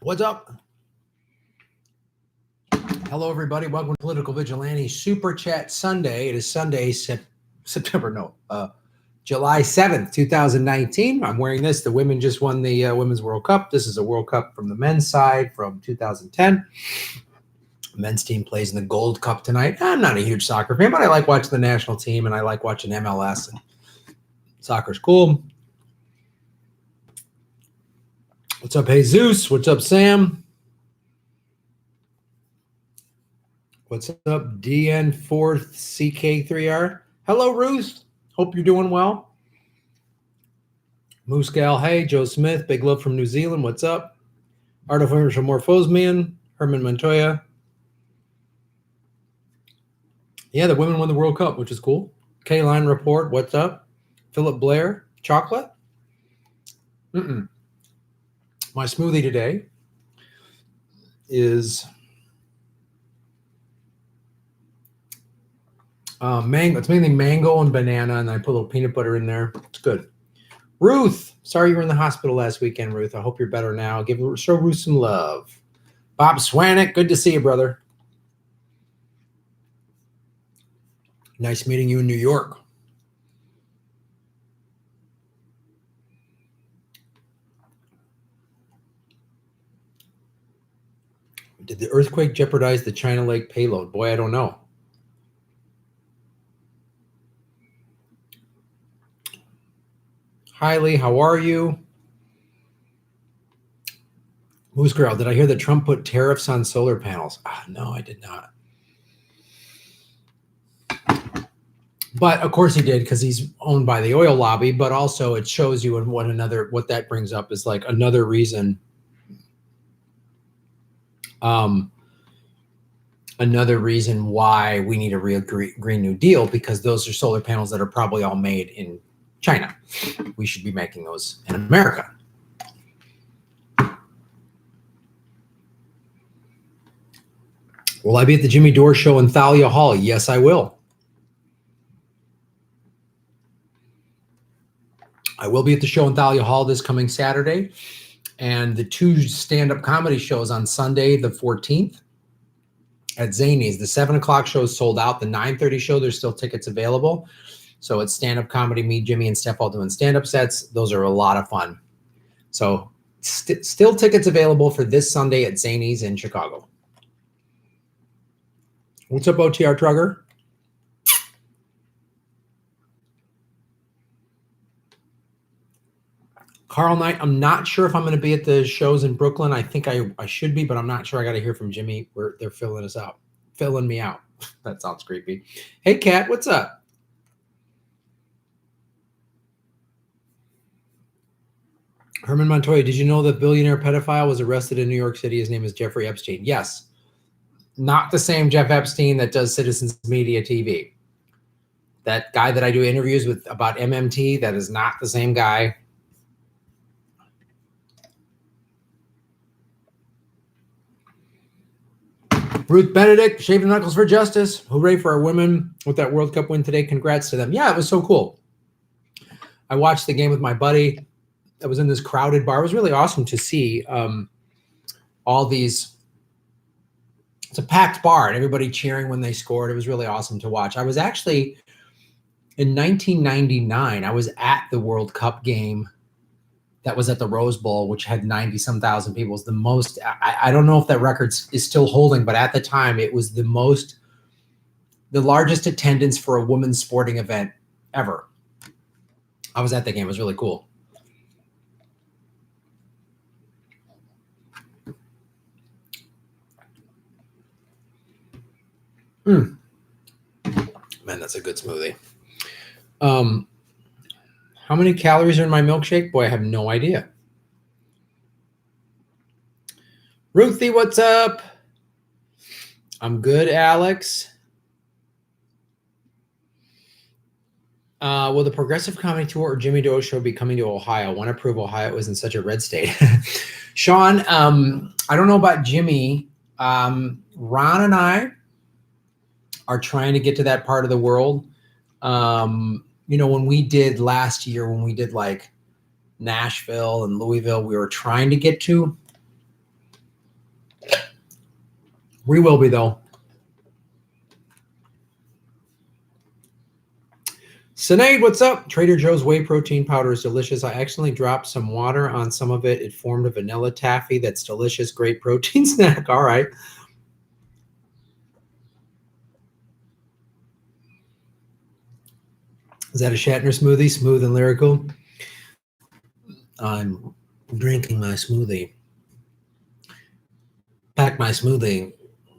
What's up? Hello, everybody. Welcome to Political Vigilante Super Chat Sunday. It is Sunday, July 7th, 2019. I'm wearing this. The women just won the Women's World Cup. This is a World Cup from the men's side from 2010. The men's team plays in the Gold Cup tonight. I'm not a huge soccer fan, but I like watching the national team, and I like watching MLS. And soccer's cool. What's up, Jesus? What's up, Sam? What's up, DN4th CK3R? Hello, Ruth. Hope you're doing well. Moose Gal, hey. Joe Smith, big love from New Zealand. What's up? Artificial Morphosmian, Herman Montoya. Yeah, the women won the World Cup, which is cool. K-Line Report, what's up? Philip Blair, chocolate? My smoothie today is mango. It's mainly mango and banana, and I put a little peanut butter in there. It's good. Ruth, sorry you were in the hospital last weekend, Ruth. I hope you're better now. Show Ruth some love. Bob Swanick, good to see you, brother. Nice meeting you in New York. Did the earthquake jeopardize the China Lake payload? Boy, I don't know. Hi, Lee. How are you? Moose Girl, did I hear that Trump put tariffs on solar panels? No, I did not. But of course he did, because he's owned by the oil lobby. But also it shows you what that brings up is like another reason. Another reason why we need a real Green New Deal, because those are solar panels that are probably all made in China. We should be making those in America. Will I be at the Jimmy Dore show in Thalia Hall? Yes, I will. I will be at the show in Thalia Hall this coming Saturday, and the 2 stand-up comedy shows on Sunday, the 14th, at Zany's. The 7 o'clock show is sold out. The 9:30 show, there's still tickets available. So it's stand-up comedy, me, Jimmy, and Steph all doing stand-up sets. Those are a lot of fun. So still tickets available for this Sunday at Zany's in Chicago. What's up, OTR Trugger? Carl Knight, I'm not sure if I'm going to be at the shows in Brooklyn. I think I should be, but I'm not sure. I got to hear from Jimmy. They're filling me out. That sounds creepy. Hey, Kat, what's up? Herman Montoya, did you know that billionaire pedophile was arrested in New York City? His name is Jeffrey Epstein. Yes. Not the same Jeff Epstein that does Citizens Media TV. That guy that I do interviews with about MMT, that is not the same guy. Ruth Benedict, shaving knuckles for justice. Hooray for our women with that World Cup win today. Congrats to them. Yeah, it was so cool. I watched the game with my buddy. I was in this crowded bar. It was really awesome to see all these. It's a packed bar and everybody cheering when they scored. It was really awesome to watch. I was actually, in 1999, I was at the World Cup game that was at the Rose Bowl, which had 90-some thousand people. It was the most, I don't know if that record is still holding, but at the time it was the largest attendance for a women's sporting event ever. I was at the game. It was really cool. Man, that's a good smoothie. How many calories are in my milkshake? Boy, I have no idea. Ruthie, what's up? I'm good, Alex. Will the Progressive Comedy Tour or Jimmy Dore show be coming to Ohio? I want to prove Ohio isn't such a red state. Sean, I don't know about Jimmy. Ron and I are trying to get to that part of the world. When we did last year, when we did like Nashville and Louisville, we were trying to get to. We will be, though. Sinead, what's up? Trader Joe's whey protein powder is delicious. I accidentally dropped some water on some of it. It formed a vanilla taffy that's delicious. Great protein snack. All right. Is that a Shatner smoothie? Smooth and lyrical? I'm drinking my smoothie. Pack my smoothie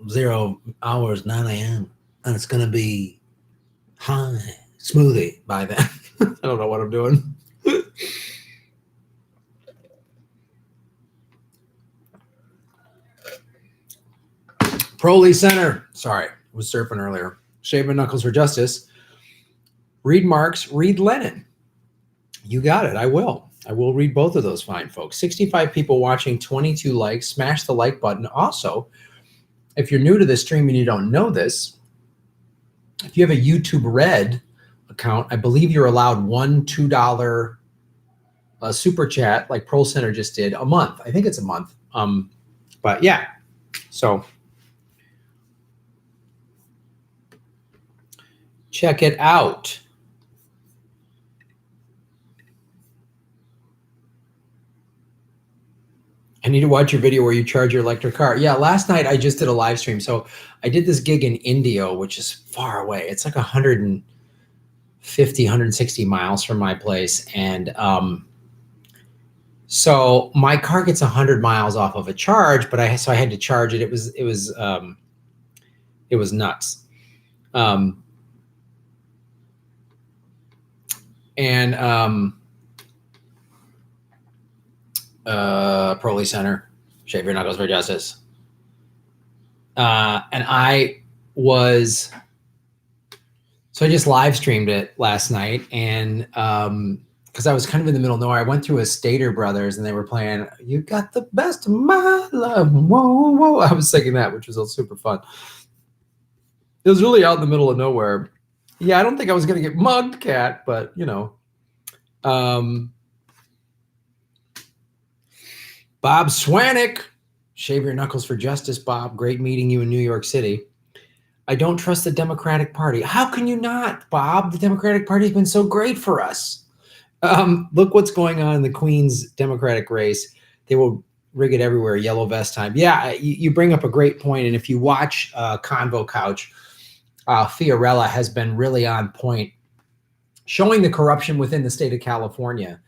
0 hours, 9 a.m. And it's going to be high smoothie by then. I don't know what I'm doing. Proly Center. Sorry, I was surfing earlier. Shaving Knuckles for Justice. Read Marx, read Lenin. You got it. I will. I will read both of those fine folks. 65 people watching, 22 likes. Smash the like button. Also, if you're new to this stream and you don't know this, if you have a YouTube Red account, I believe you're allowed one $2 super chat like Pro Center just did a month. I think it's a month. But yeah, so check it out. I need to watch your video where you charge your electric car. Yeah, last night I just did a live stream. So I did this gig in Indio, which is far away. It's like 150, 160 miles from my place. And so my car gets 100 miles off of a charge, but I had to charge it. It was nuts. Proly Center, Shave Your Knuckles for Justice. And I just live streamed it last night, and because I was kind of in the middle of nowhere, I went through a Stater Brothers, and they were playing "You Got the Best of My Love." Whoa, whoa! I was singing that, which was super fun. It was really out in the middle of nowhere. Yeah, I don't think I was going to get mugged, Cat, but you know. Bob Swanick, Shave Your Knuckles for Justice, Bob. Great meeting you in New York City. I don't trust the Democratic Party. How can you not, Bob? The Democratic Party has been so great for us. Look what's going on in the Queen's Democratic race. They will rig it everywhere, yellow vest time. Yeah, you bring up a great point, and if you watch Convo Couch, Fiorella has been really on point, showing the corruption within the state of California.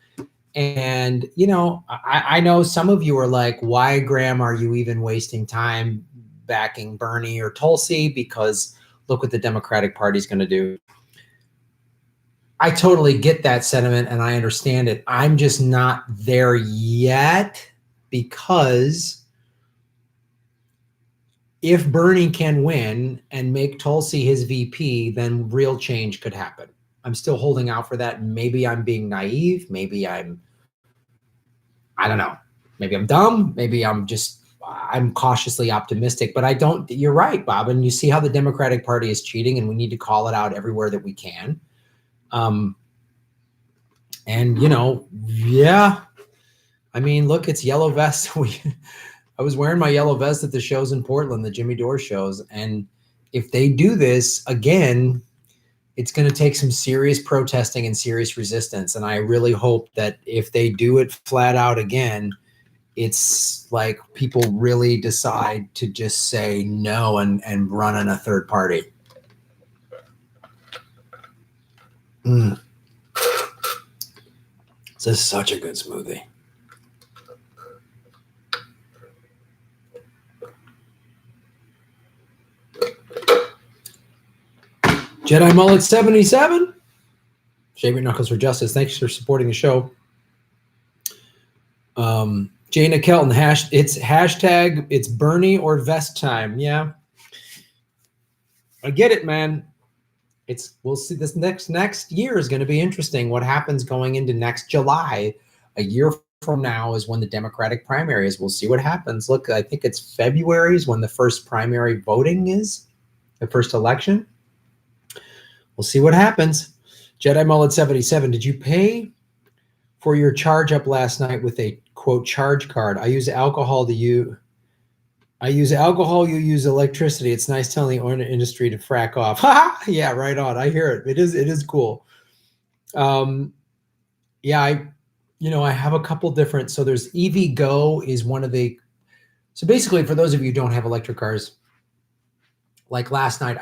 And, you know, I know some of you are like, why, Graham, are you even wasting time backing Bernie or Tulsi? Because look what the Democratic Party is going to do. I totally get that sentiment and I understand it. I'm just not there yet, because if Bernie can win and make Tulsi his VP, then real change could happen. I'm still holding out for that. Maybe I'm being naive. Maybe I don't know. Maybe I'm dumb. Maybe I'm cautiously optimistic, but you're right, Bob. And you see how the Democratic Party is cheating, and we need to call it out everywhere that we can. And you know, yeah, I mean, look, it's yellow vest. I was wearing my yellow vest at the shows in Portland, the Jimmy Dore shows. And if they do this again, it's going to take some serious protesting and serious resistance. And I really hope that if they do it flat out again, it's like people really decide to just say no and run on a third party. This is such a good smoothie. Jedi Mullet 77. Shave Your Knuckles for Justice. Thanks for supporting the show. Jana Kelton, it's hashtag, it's Bernie or vest time. Yeah. I get it, man. We'll see. This next year is going to be interesting. What happens going into next July, a year from now, is when the Democratic primary is. We'll see what happens. Look, I think it's February is when the first primary voting is, the first election. We'll see what happens. Jedi Mullet 77, did you pay for your charge up last night with a quote charge card? I use alcohol to use I use alcohol, you use electricity. It's nice telling the oil industry to frack off. Yeah, right on. I hear it. It is cool. Yeah, I have a couple different. So there's EV Go is one of the. So basically, for those of you who don't have electric cars, like last night,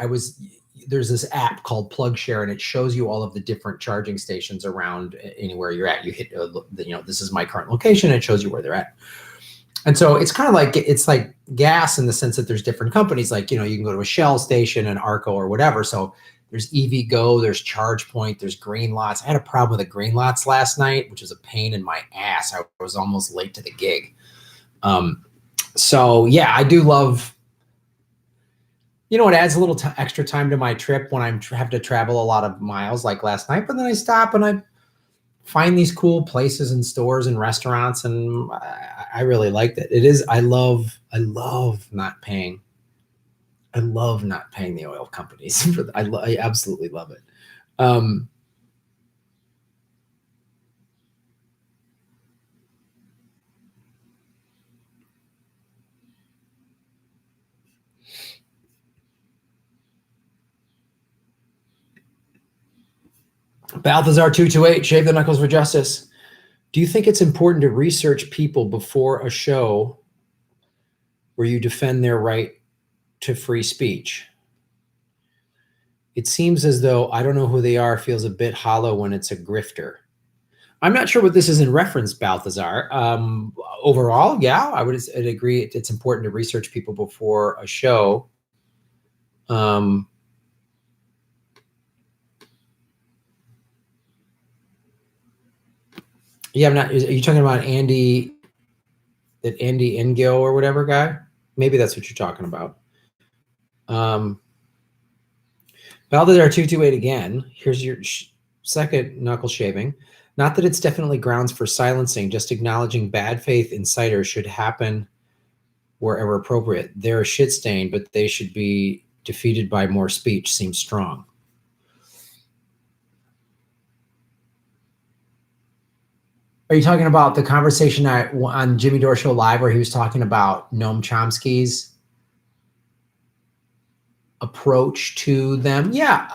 there's this app called Plug Share, and it shows you all of the different charging stations around anywhere you're at. You hit, this is my current location, and it shows you where they're at. And so it's kind of like, it's like gas in the sense that there's different companies, like, you can go to a Shell station, an Arco or whatever. So there's EV Go, there's ChargePoint, there's Green Lots. I had a problem with the Green Lots last night, which was a pain in my ass. I was almost late to the gig. So yeah, I do love, it adds a little extra time to my trip when I have to travel a lot of miles like last night, but then I stop and I find these cool places and stores and restaurants, and I really liked it. I love not paying. I love not paying the oil companies. I absolutely love it. Balthazar 228, shave the knuckles for justice. Do you think it's important to research people before a show where you defend their right to free speech? It seems as though I don't know who they are feels a bit hollow when it's a grifter. I'm not sure what this is in reference, Balthazar. Overall, yeah, I would agree. It's important to research people before a show. Yeah, are you talking about Andy Ngil or whatever guy? Maybe that's what you're talking about. Balthazar 228 again. Here's your second knuckle shaving. Not that it's definitely grounds for silencing, just acknowledging bad faith insiders should happen wherever appropriate. They're a shit stain, but they should be defeated by more speech. Seems strong. Are you talking about the conversation on Jimmy Dore Show Live where he was talking about Noam Chomsky's approach to them? Yeah.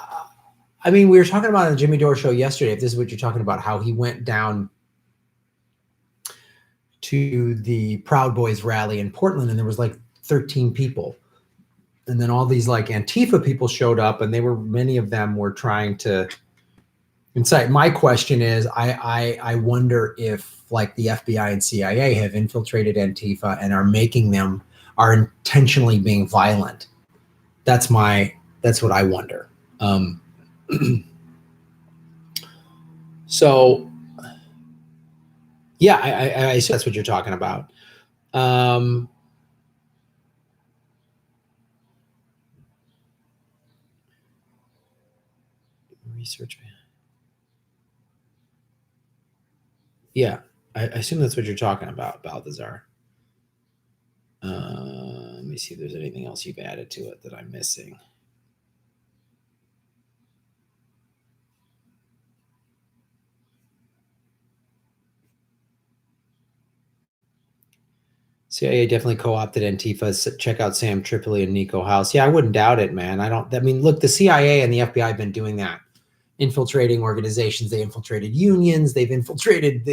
I mean, we were talking about on the Jimmy Dore Show yesterday, if this is what you're talking about, how he went down to the Proud Boys rally in Portland and there was like 13 people. And then all these like Antifa people showed up and many of them were trying to incite. My question is, I wonder if like the FBI and CIA have infiltrated Antifa and are intentionally being violent. That's what I wonder. So yeah, I assume that's what you're talking about. Research. Yeah, I assume that's what you're talking about, Balthazar. Let me see if there's anything else you've added to it that I'm missing. CIA definitely co-opted Antifa. Check out Sam Tripoli and Nico House. Yeah, I wouldn't doubt it, man. Look, the CIA and the FBI have been doing that, infiltrating organizations. They infiltrated unions. They've infiltrated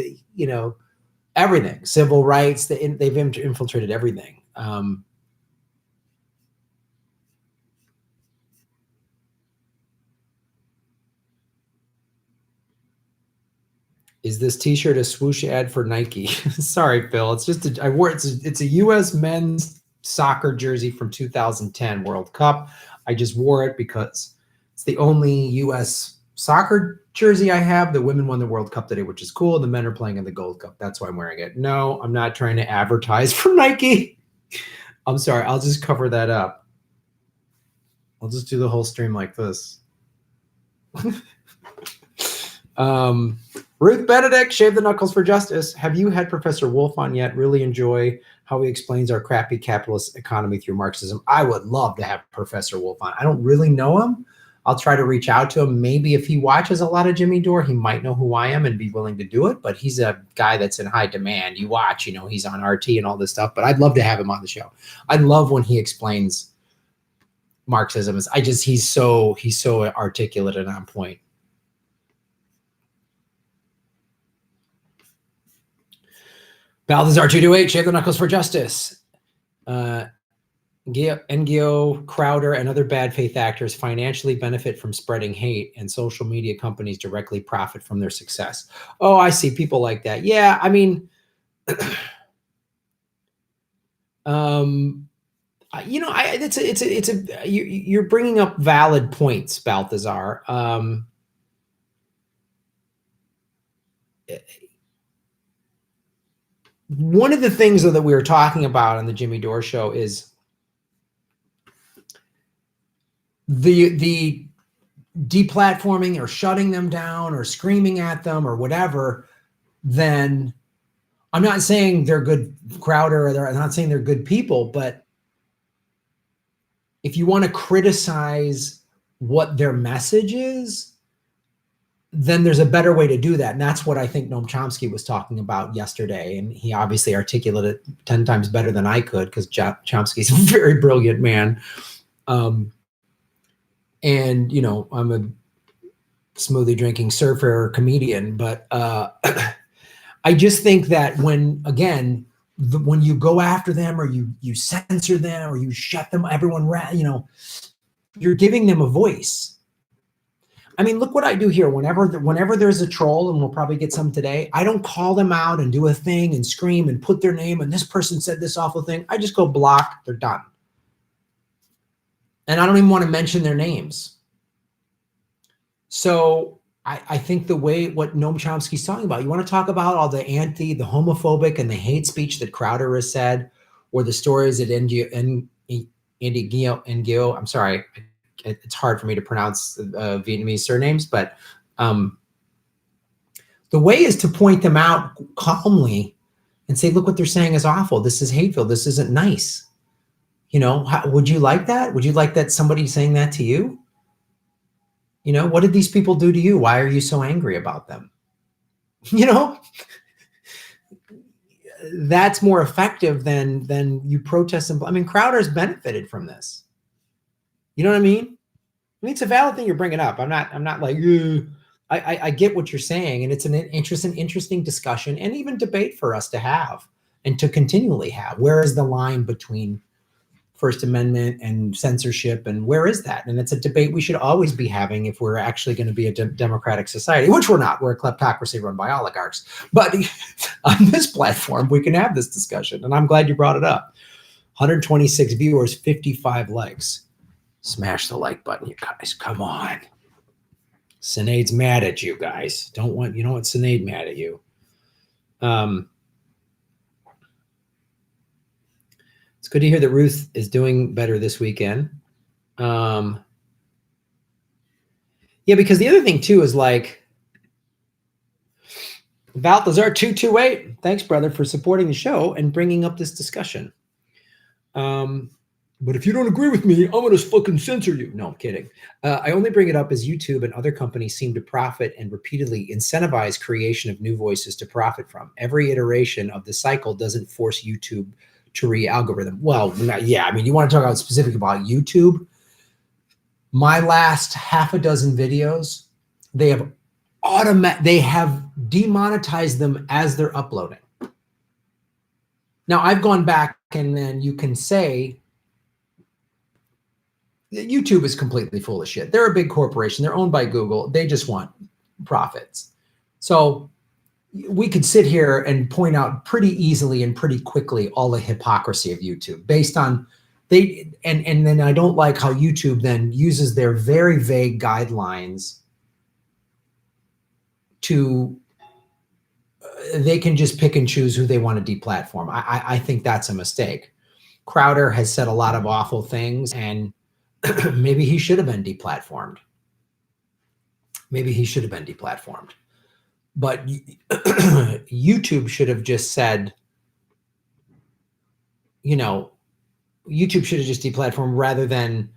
everything, civil rights. They've infiltrated everything. Is this T-shirt a swoosh ad for Nike? Sorry, Phil. It's just it's a U.S. men's soccer jersey from 2010 World Cup. I just wore it because it's the only U.S. soccer jersey I have. The women won the World Cup today, which is cool. The men are playing in the Gold Cup. That's why I'm wearing it. No, I'm not trying to advertise for Nike. I'm sorry. I'll just cover that up. I'll just do the whole stream like this. Ruth Benedict, shave the knuckles for justice. Have you had Professor Wolf on yet? Really enjoy how he explains our crappy capitalist economy through Marxism. I would love to have Professor Wolf on. I don't really know him. I'll try to reach out to him. Maybe if he watches a lot of Jimmy Dore, he might know who I am and be willing to do it. But he's a guy that's in high demand. You watch, he's on RT and all this stuff. But I'd love to have him on the show. I love when he explains Marxism. He's so articulate and on point. Balthazar 228, shave the knuckles for justice. NGO, Crowder, and other bad faith actors financially benefit from spreading hate, and social media companies directly profit from their success. Oh, I see people like that. Yeah, I mean, you're bringing up valid points, Balthazar. One of the things that we were talking about on the Jimmy Dore show is the deplatforming or shutting them down or screaming at them or whatever. Then I'm not saying they're good Crowder, or I'm not saying they're good people, but if you want to criticize what their message is, then there's a better way to do that. And that's what I think Noam Chomsky was talking about yesterday. And he obviously articulated it 10 times better than I could, because Chomsky's a very brilliant man. And, I'm a smoothie drinking surfer comedian, but I just think that when you go after them, or you censor them, or you shut them, you're giving them a voice. I mean, look what I do here. Whenever there's a troll, and we'll probably get some today, I don't call them out and do a thing and scream and put their name and this person said this awful thing. I just go block. They're done. And I don't even want to mention their names. So I think what Noam Chomsky's talking about, you want to talk about all the homophobic and the hate speech that Crowder has said, or the stories that NGO, I'm sorry, it's hard for me to pronounce Vietnamese surnames, but the way is to point them out calmly and say, look, what they're saying is awful. This is hateful. This isn't nice. Would you like that? Would you like that somebody saying that to you? What did these people do to you? Why are you so angry about them? That's more effective than you protest them. I mean, Crowder's benefited from this. You know what I mean? It's a valid thing you're bringing up. I'm not like, I get what you're saying, and it's an interesting discussion and even debate for us to have and to continually have. Where is the line between First Amendment and censorship, and where is that? And it's a debate we should always be having if we're actually going to be a democratic society, which we're not. We're a kleptocracy run by oligarchs. But on this platform, we can have this discussion, and I'm glad you brought it up. 126 viewers, 55 likes. Smash the like button, you guys. Come on. Sinead's mad at you guys. You don't want Sinead mad at you. It's good to hear that Ruth is doing better this weekend. Yeah, because the other thing too is like Balthazar 228. Thanks, brother, for supporting the show and bringing up this discussion. But if you don't agree with me, I'm going to fucking censor you. No, I'm kidding. I only bring it up as YouTube and other companies seem to profit and repeatedly incentivize creation of new voices to profit from. Every iteration of the cycle doesn't force YouTube to re-algorithm. Well, yeah, I mean, you want to talk about specific about YouTube? My last half a dozen videos, they have demonetized them as they're uploading. Now, I've gone back, and then you can say YouTube is completely full of shit. They're a big corporation. They're owned by Google. They just want profits. So we could sit here and point out pretty easily and pretty quickly all the hypocrisy of YouTube based on and then I don't like how YouTube then uses their very vague guidelines to they can just pick and choose who they want to deplatform. I think that's a mistake. Crowder has said a lot of awful things, and maybe he should have been deplatformed. But YouTube should have just said, YouTube should have just deplatformed rather than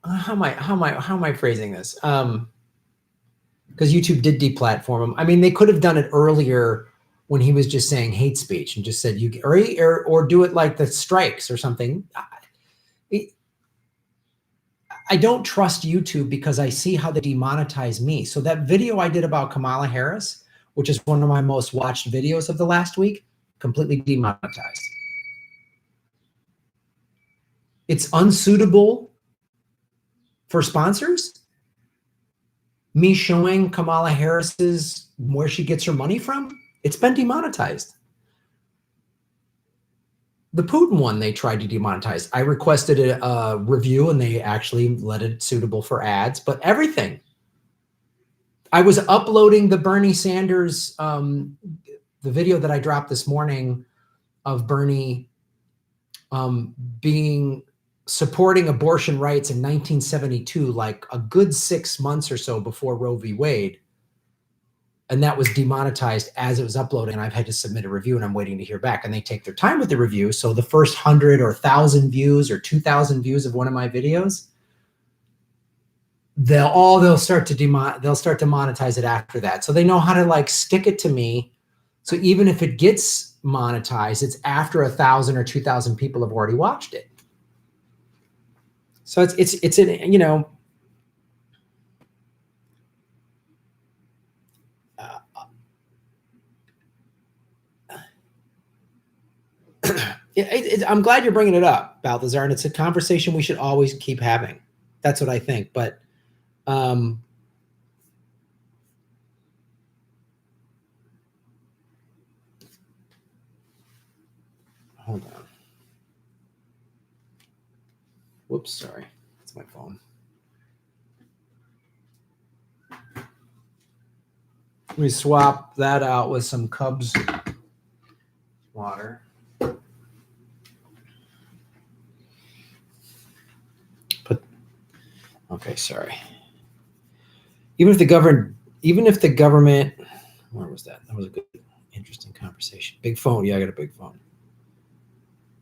how am I phrasing this? Because YouTube did deplatform him. I mean, they could have done it earlier when he was just saying hate speech and just said or do it like the strikes or something. I don't trust YouTube because I see how they demonetize me. So that video I did about Kamala Harris, which is one of my most watched videos of the last week, completely demonetized. It's unsuitable for sponsors. Me showing Kamala Harris's where she gets her money from, it's been demonetized. The Putin one, they tried to demonetize. I requested a review and they actually let it suitable for ads, but everything. I was uploading the Bernie Sanders, the video that I dropped this morning of Bernie supporting abortion rights in 1972, like a good 6 months or so before Roe v. Wade. And that was demonetized as it was uploading. And I've had to submit a review and I'm waiting to hear back. And they take their time with the review. So the first 100 or 1,000 views or 2,000 views of one of my videos, they'll start to monetize it after that. So they know how to like stick it to me. So even if it gets monetized, it's after 1,000 or 2,000 people have already watched it. So it's in, you know, I'm glad you're bringing it up, Balthazar, and it's a conversation we should always keep having. That's what I think. But hold on. Whoops, sorry. That's my phone. Let me swap that out with some Cubs water. Okay, sorry. Even if the government, where was that? That was a good, interesting conversation. Big phone. Yeah, I got a big phone.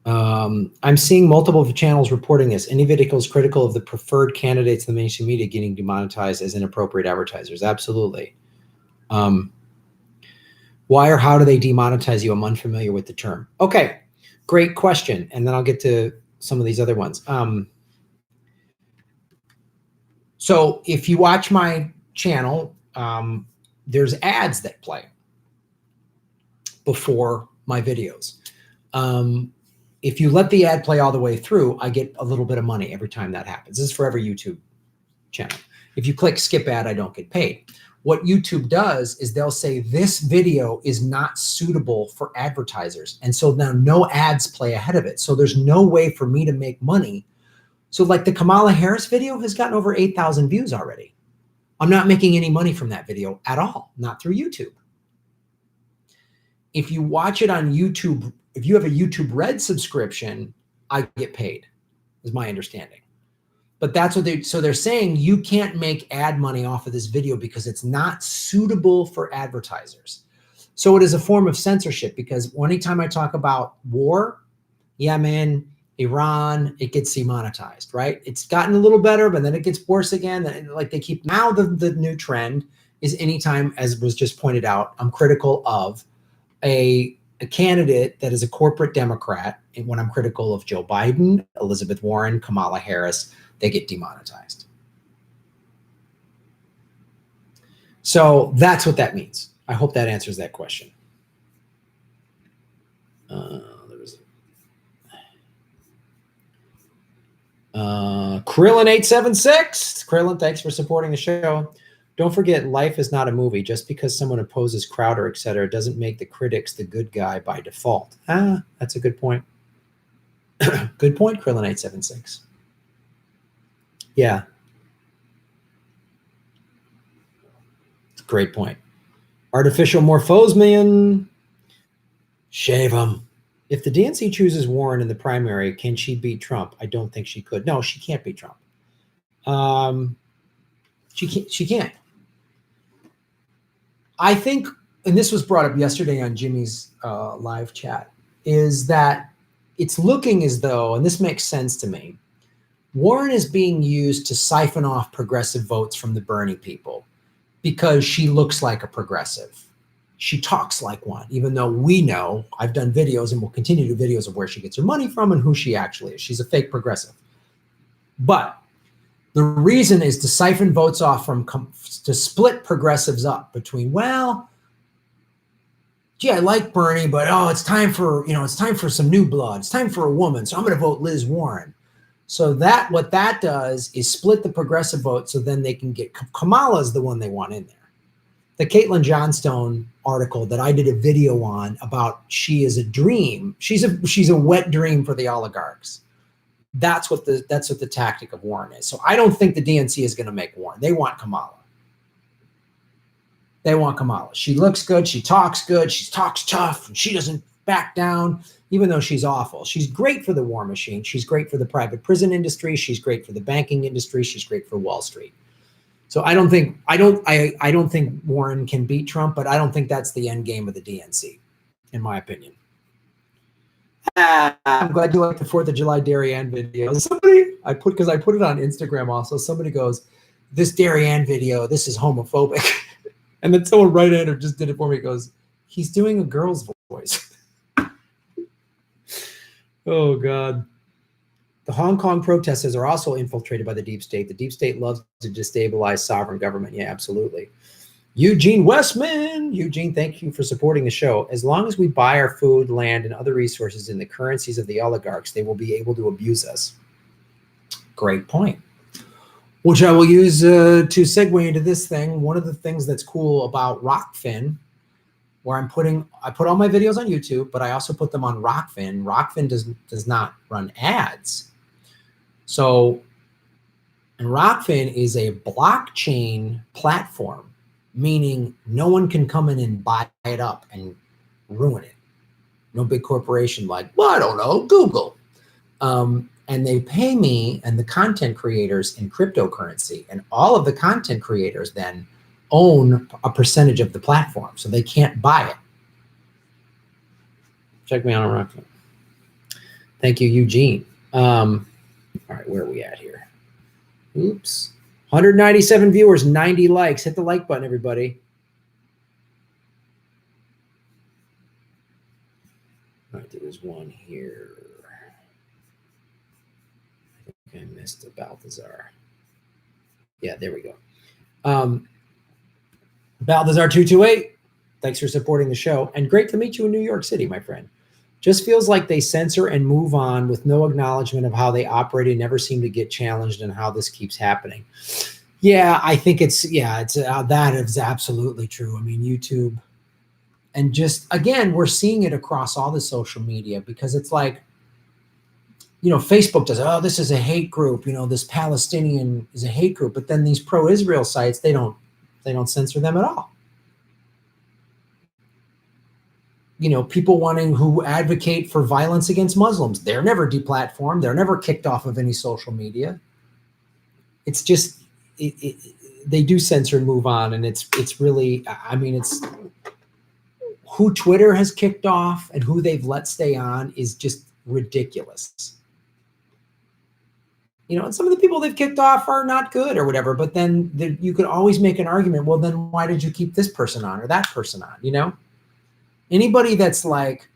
I'm seeing multiple channels reporting this. Any video is critical of the preferred candidates in the mainstream media getting demonetized as inappropriate advertisers. Absolutely. Why or how do they demonetize you? I'm unfamiliar with the term. Okay, great question. And then I'll get to some of these other ones. So if you watch my channel, there's ads that play before my videos. If you let the ad play all the way through, I get a little bit of money every time that happens. This is for every YouTube channel. If you click skip ad, I don't get paid. What YouTube does is they'll say this video is not suitable for advertisers. And so now no ads play ahead of it. So there's no way for me to make money. So like the Kamala Harris video has gotten over 8,000 views already. I'm not making any money from that video at all, not through YouTube. If you watch it on YouTube, if you have a YouTube Red subscription, I get paid, is my understanding. But that's what they're saying you can't make ad money off of this video because it's not suitable for advertisers. So it is a form of censorship because anytime I talk about war, Yemen, Iran, it gets demonetized, right? It's gotten a little better, but then it gets worse again. Like they keep, now the new trend is anytime, as was just pointed out, I'm critical of a candidate that is a corporate Democrat, and when I'm critical of Joe Biden, Elizabeth Warren, Kamala Harris, they get demonetized. So that's what that means. I hope that answers that question. Krillin876. Krillin, thanks for supporting the show. Don't forget, life is not a movie. Just because someone opposes Crowder, etc., doesn't make the critics the good guy by default. That's a good point. Good point, Krillin876. Yeah. Great point. Artificial Morphosmian. Shave him. If the DNC chooses Warren in the primary, can she beat Trump? I don't think she could. No, she can't beat Trump. She can't. I think, and this was brought up yesterday on Jimmy's live chat, is that it's looking as though, and this makes sense to me, Warren is being used to siphon off progressive votes from the Bernie people because she looks like a progressive. She talks like one, even though we know, I've done videos and will continue to do videos of where she gets her money from and who she actually is. She's a fake progressive. But the reason is to siphon votes off to split progressives up between, well, gee, I like Bernie, but it's time for some new blood. It's time for a woman. So I'm going to vote Liz Warren. So what that does is split the progressive vote so then they can get Kamala's the one they want in there. The Caitlin Johnstone article that I did a video on about she is a dream. She's a wet dream for the oligarchs. That's what the tactic of Warren is. So I don't think the DNC is going to make Warren. They want Kamala. They want Kamala. She looks good. She talks good. She talks tough. And she doesn't back down, even though she's awful. She's great for the war machine. She's great for the private prison industry. She's great for the banking industry. She's great for Wall Street. So I don't think Warren can beat Trump, but I don't think that's the end game of the DNC, in my opinion. I'm glad you like the 4th of July Darien video. Because I put it on Instagram also. Somebody goes, this Darien video, this is homophobic. And then someone right-hander just did it for me. Goes, he's doing a girl's voice. Oh, God. The Hong Kong protesters are also infiltrated by the deep state. The deep state loves to destabilize sovereign government. Yeah, absolutely. Eugene Westman. Eugene, thank you for supporting the show. As long as we buy our food, land, and other resources in the currencies of the oligarchs, they will be able to abuse us. Great point. Which I will use to segue into this thing. One of the things that's cool about Rockfin, where I put all my videos on YouTube, but I also put them on Rockfin. Rockfin does not run ads. So, and Rockfin is a blockchain platform, meaning no one can come in and buy it up and ruin it. No big corporation like, well, I don't know, Google. And they pay me and the content creators in cryptocurrency. And all of the content creators then own a percentage of the platform. So they can't buy it. Check me out on Rockfin. Thank you, Eugene. All right, where are we at here? Oops. 197 viewers, 90 likes. Hit the like button, everybody. All right, there was one here. I think I missed a Balthazar. Yeah, there we go. Balthazar 228, thanks for supporting the show. And great to meet you in New York City, my friend. Just feels like they censor and move on with no acknowledgement of how they operate and never seem to get challenged and how this keeps happening. Yeah, I think that is absolutely true. I mean, YouTube, and just, again, we're seeing it across all the social media because it's like, Facebook does, this is a hate group, this Palestinian is a hate group, but then these pro-Israel sites, they don't censor them at all. People who advocate for violence against Muslims, they're never deplatformed. They're never kicked off of any social media. It's just, they do censor and move on. And it's really, it's who Twitter has kicked off and who they've let stay on is just ridiculous. And some of the people they've kicked off are not good or whatever, but then you could always make an argument. Well, then why did you keep this person on or that person on, Anybody that's like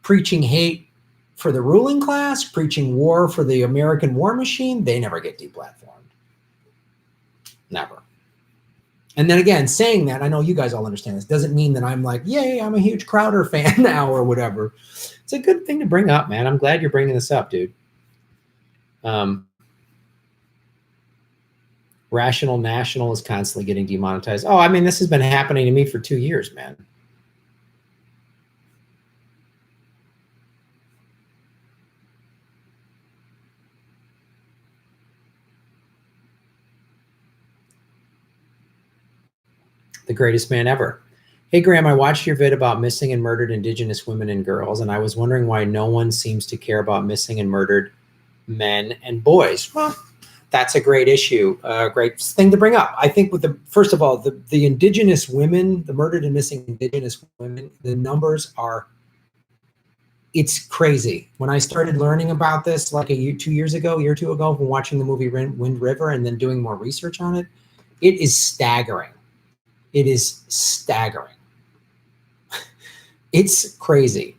preaching hate for the ruling class, preaching war for the American war machine, they never get deplatformed. Never. And then again, saying that, I know you guys all understand this, doesn't mean that I'm like, yay, I'm a huge Crowder fan now or whatever. It's a good thing to bring up, man. I'm glad you're bringing this up, dude. Rational National is constantly getting demonetized. This has been happening to me for 2 years, man. The greatest man ever. Hey, Graham, I watched your vid about missing and murdered Indigenous women and girls, and I was wondering why no one seems to care about missing and murdered men and boys. Well, that's a great issue, great thing to bring up. I think first of all, the Indigenous women, the murdered and missing Indigenous women, the numbers are it's crazy. When I started learning about this like a year or two ago, from watching the movie Wind River and then doing more research on it, it is staggering. It is staggering. It's crazy.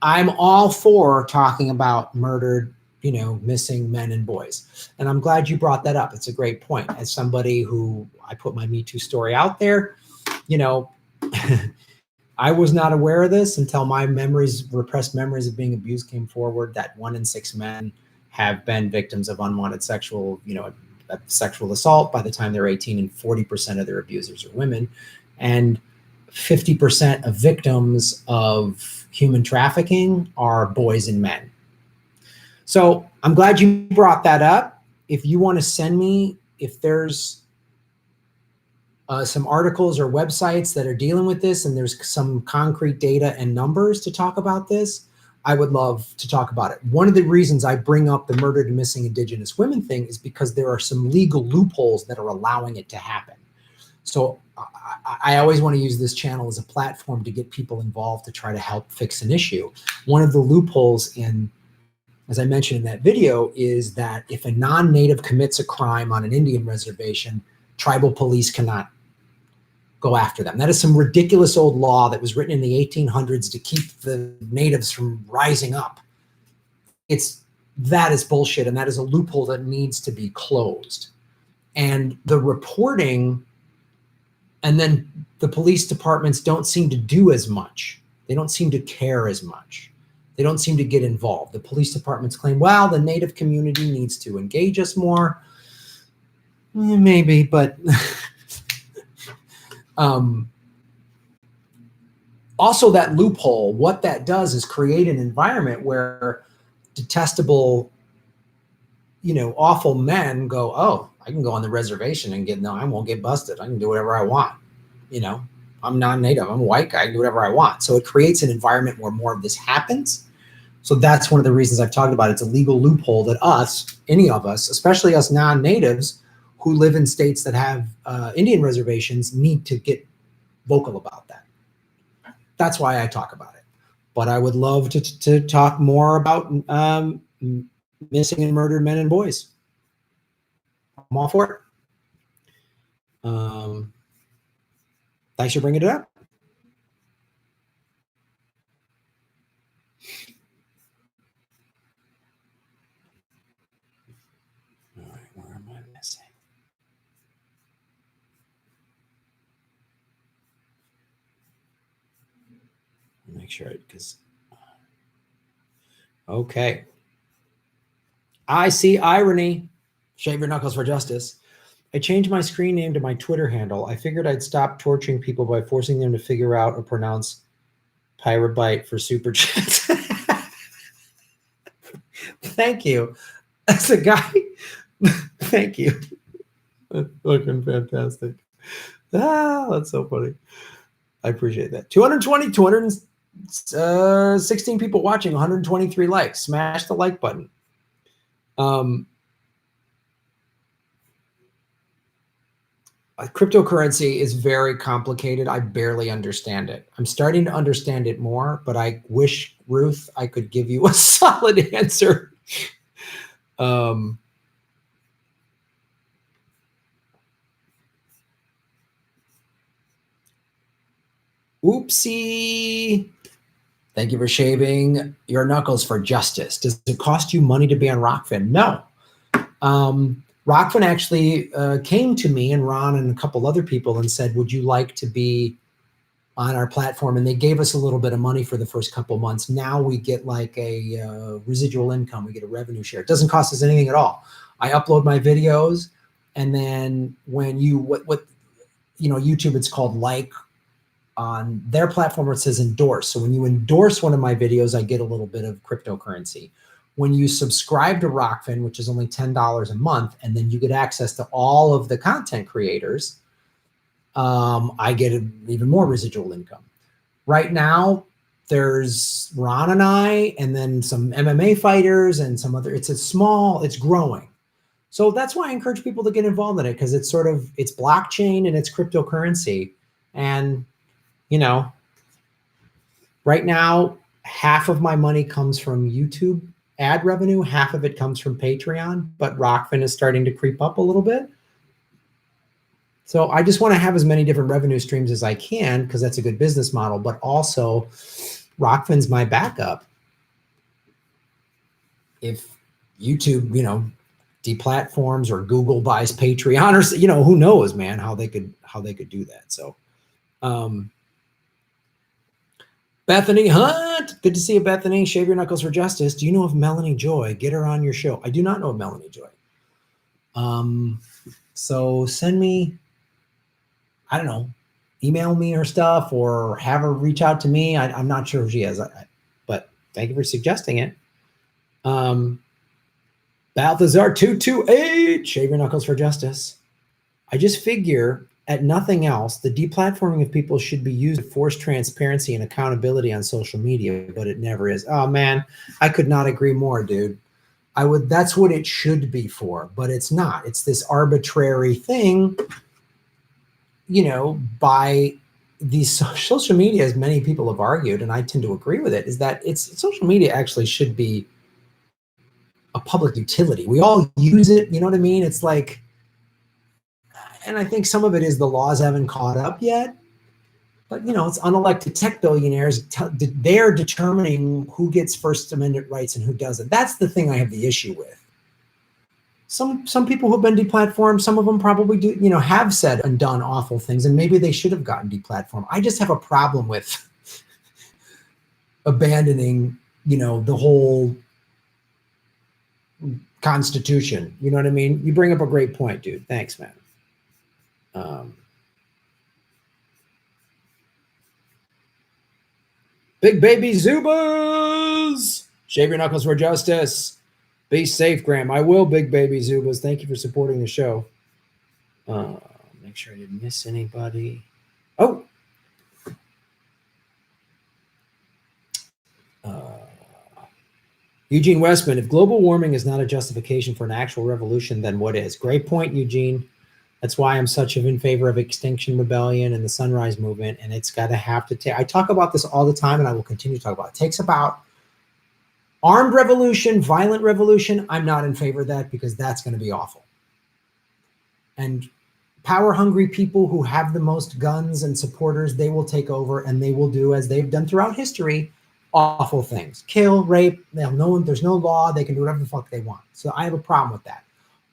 I'm all for talking about murdered, missing men and boys. And I'm glad you brought that up. It's a great point. As somebody who, I put my Me Too story out there, I was not aware of this until my repressed memories of being abused came forward, that 1 in 6 men have been victims of unwanted sexual assault by the time they're 18, and 40% of their abusers are women. And 50% of victims of human trafficking are boys and men. So I'm glad you brought that up. If you want to send me, if there's some articles or websites that are dealing with this and there's some concrete data and numbers to talk about this, I would love to talk about it. One of the reasons I bring up the murdered and missing Indigenous women thing is because there are some legal loopholes that are allowing it to happen. So I always want to use this channel as a platform to get people involved to try to help fix an issue. One of the loopholes in, as I mentioned in that video, is that if a non-native commits a crime on an Indian reservation, tribal police cannot go after them. That is some ridiculous old law that was written in the 1800s to keep the natives from rising up. That is bullshit, and that is a loophole that needs to be closed. And the reporting, and then the police departments don't seem to do as much. They don't seem to care as much. They don't seem to get involved. The police departments claim, well, the native community needs to engage us more. Maybe, but also that loophole, what that does is create an environment where detestable, awful men go, oh, I can go on the reservation and I won't get busted. I can do whatever I want. I'm non-native. I'm a white guy. I can do whatever I want. So it creates an environment where more of this happens. So that's one of the reasons I've talked about it. It's a legal loophole that any of us, especially us non-natives who live in states that have Indian reservations, need to get vocal about that. That's why I talk about it. But I would love to talk more about missing and murdered men and boys. I'm all for it. Thanks for bringing it up. All right, where am I missing? Make sure okay. I see irony. Shave your knuckles for justice. I changed my screen name to my Twitter handle. I figured I'd stop torturing people by forcing them to figure out or pronounce Pyrobyte for super chats. Thank you. As a guy, thank you. That's fucking fantastic. That's so funny. I appreciate that. 216 people watching, 123 likes. Smash the like button. Cryptocurrency is very complicated. I barely understand it. I'm starting to understand it more, but I wish, Ruth, I could give you a solid answer. Oopsie. Thank you for shaving your knuckles for justice. Does it cost you money to be on Rockfin? No. Rockfin actually came to me and Ron and a couple other people and said, would you like to be on our platform? And they gave us a little bit of money for the first couple months. Now we get like a residual income. We get a revenue share. It doesn't cost us anything at all. I upload my videos, and then when YouTube, it's called like. On their platform, it says endorse. So when you endorse one of my videos, I get a little bit of cryptocurrency. When you subscribe to Rockfin, which is only $10 a month, and then you get access to all of the content creators, I get even more residual income. Right now, there's Ron and I, and then some MMA fighters and some other, it's growing. So that's why I encourage people to get involved in it, because it's it's blockchain and it's cryptocurrency. And right now, half of my money comes from YouTube ad revenue, half of it comes from Patreon, but Rockfin is starting to creep up a little bit. So I just want to have as many different revenue streams as I can because that's a good business model, but also Rockfin's my backup. If YouTube, deplatforms or Google buys Patreon or, who knows, man, how they could do that. So, Bethany Hunt, good to see you, Bethany. Shave your knuckles for justice. Do you know of Melanie Joy? Get her on your show. I do not know of Melanie Joy. So send me, I don't know, email me her stuff or have her reach out to me. I'm not sure who she is, but thank you for suggesting it. Balthazar 228, shave your knuckles for justice. I just figure at nothing else, the deplatforming of people should be used to force transparency and accountability on social media, but it never is. Oh man, I could not agree more, dude. That's what it should be for, but it's not. It's this arbitrary thing, by these social media, as many people have argued, and I tend to agree with it, is that social media actually should be a public utility. We all use it, you know what I mean? It's like, and I think some of it is the laws haven't caught up yet, but it's unelected tech billionaires. They're determining who gets First Amendment rights and who doesn't. That's the thing I have the issue with. Some people who've been deplatformed, some of them probably do, have said and done awful things, and maybe they should have gotten deplatformed. I just have a problem with abandoning, the whole Constitution. You know what I mean? You bring up a great point, dude. Thanks, man. Big baby Zubas, shave your knuckles for justice. Be safe, Graham. I will, big baby Zubas. Thank you for supporting the show. Make sure I didn't miss anybody. Oh. Eugene Westman, if global warming is not a justification for an actual revolution, then what is? Great point, Eugene. That's why I'm such in favor of Extinction Rebellion and the Sunrise Movement, and it's got to have to take. I talk about this all the time, and I will continue to talk about it. It takes about armed revolution, violent revolution. I'm not in favor of that because that's going to be awful. And power-hungry people who have the most guns and supporters, they will take over, and they will do, as they've done throughout history, awful things. Kill, rape, they'll know there's no law, they can do whatever the fuck they want. So I have a problem with that.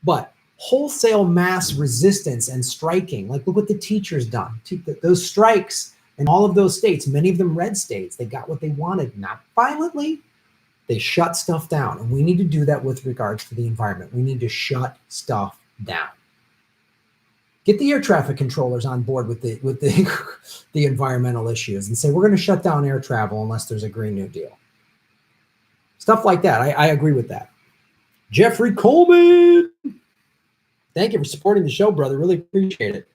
But wholesale mass resistance and striking, like look what the teachers done. Those strikes in all of those states, many of them red states, they got what they wanted, not violently. They shut stuff down. And we need to do that with regards to the environment. We need to shut stuff down. Get the air traffic controllers on board with the environmental issues and say, we're going to shut down air travel unless there's a Green New Deal. Stuff like that. I agree with that. Jeffrey Coleman. Thank you for supporting the show, brother. Really appreciate it.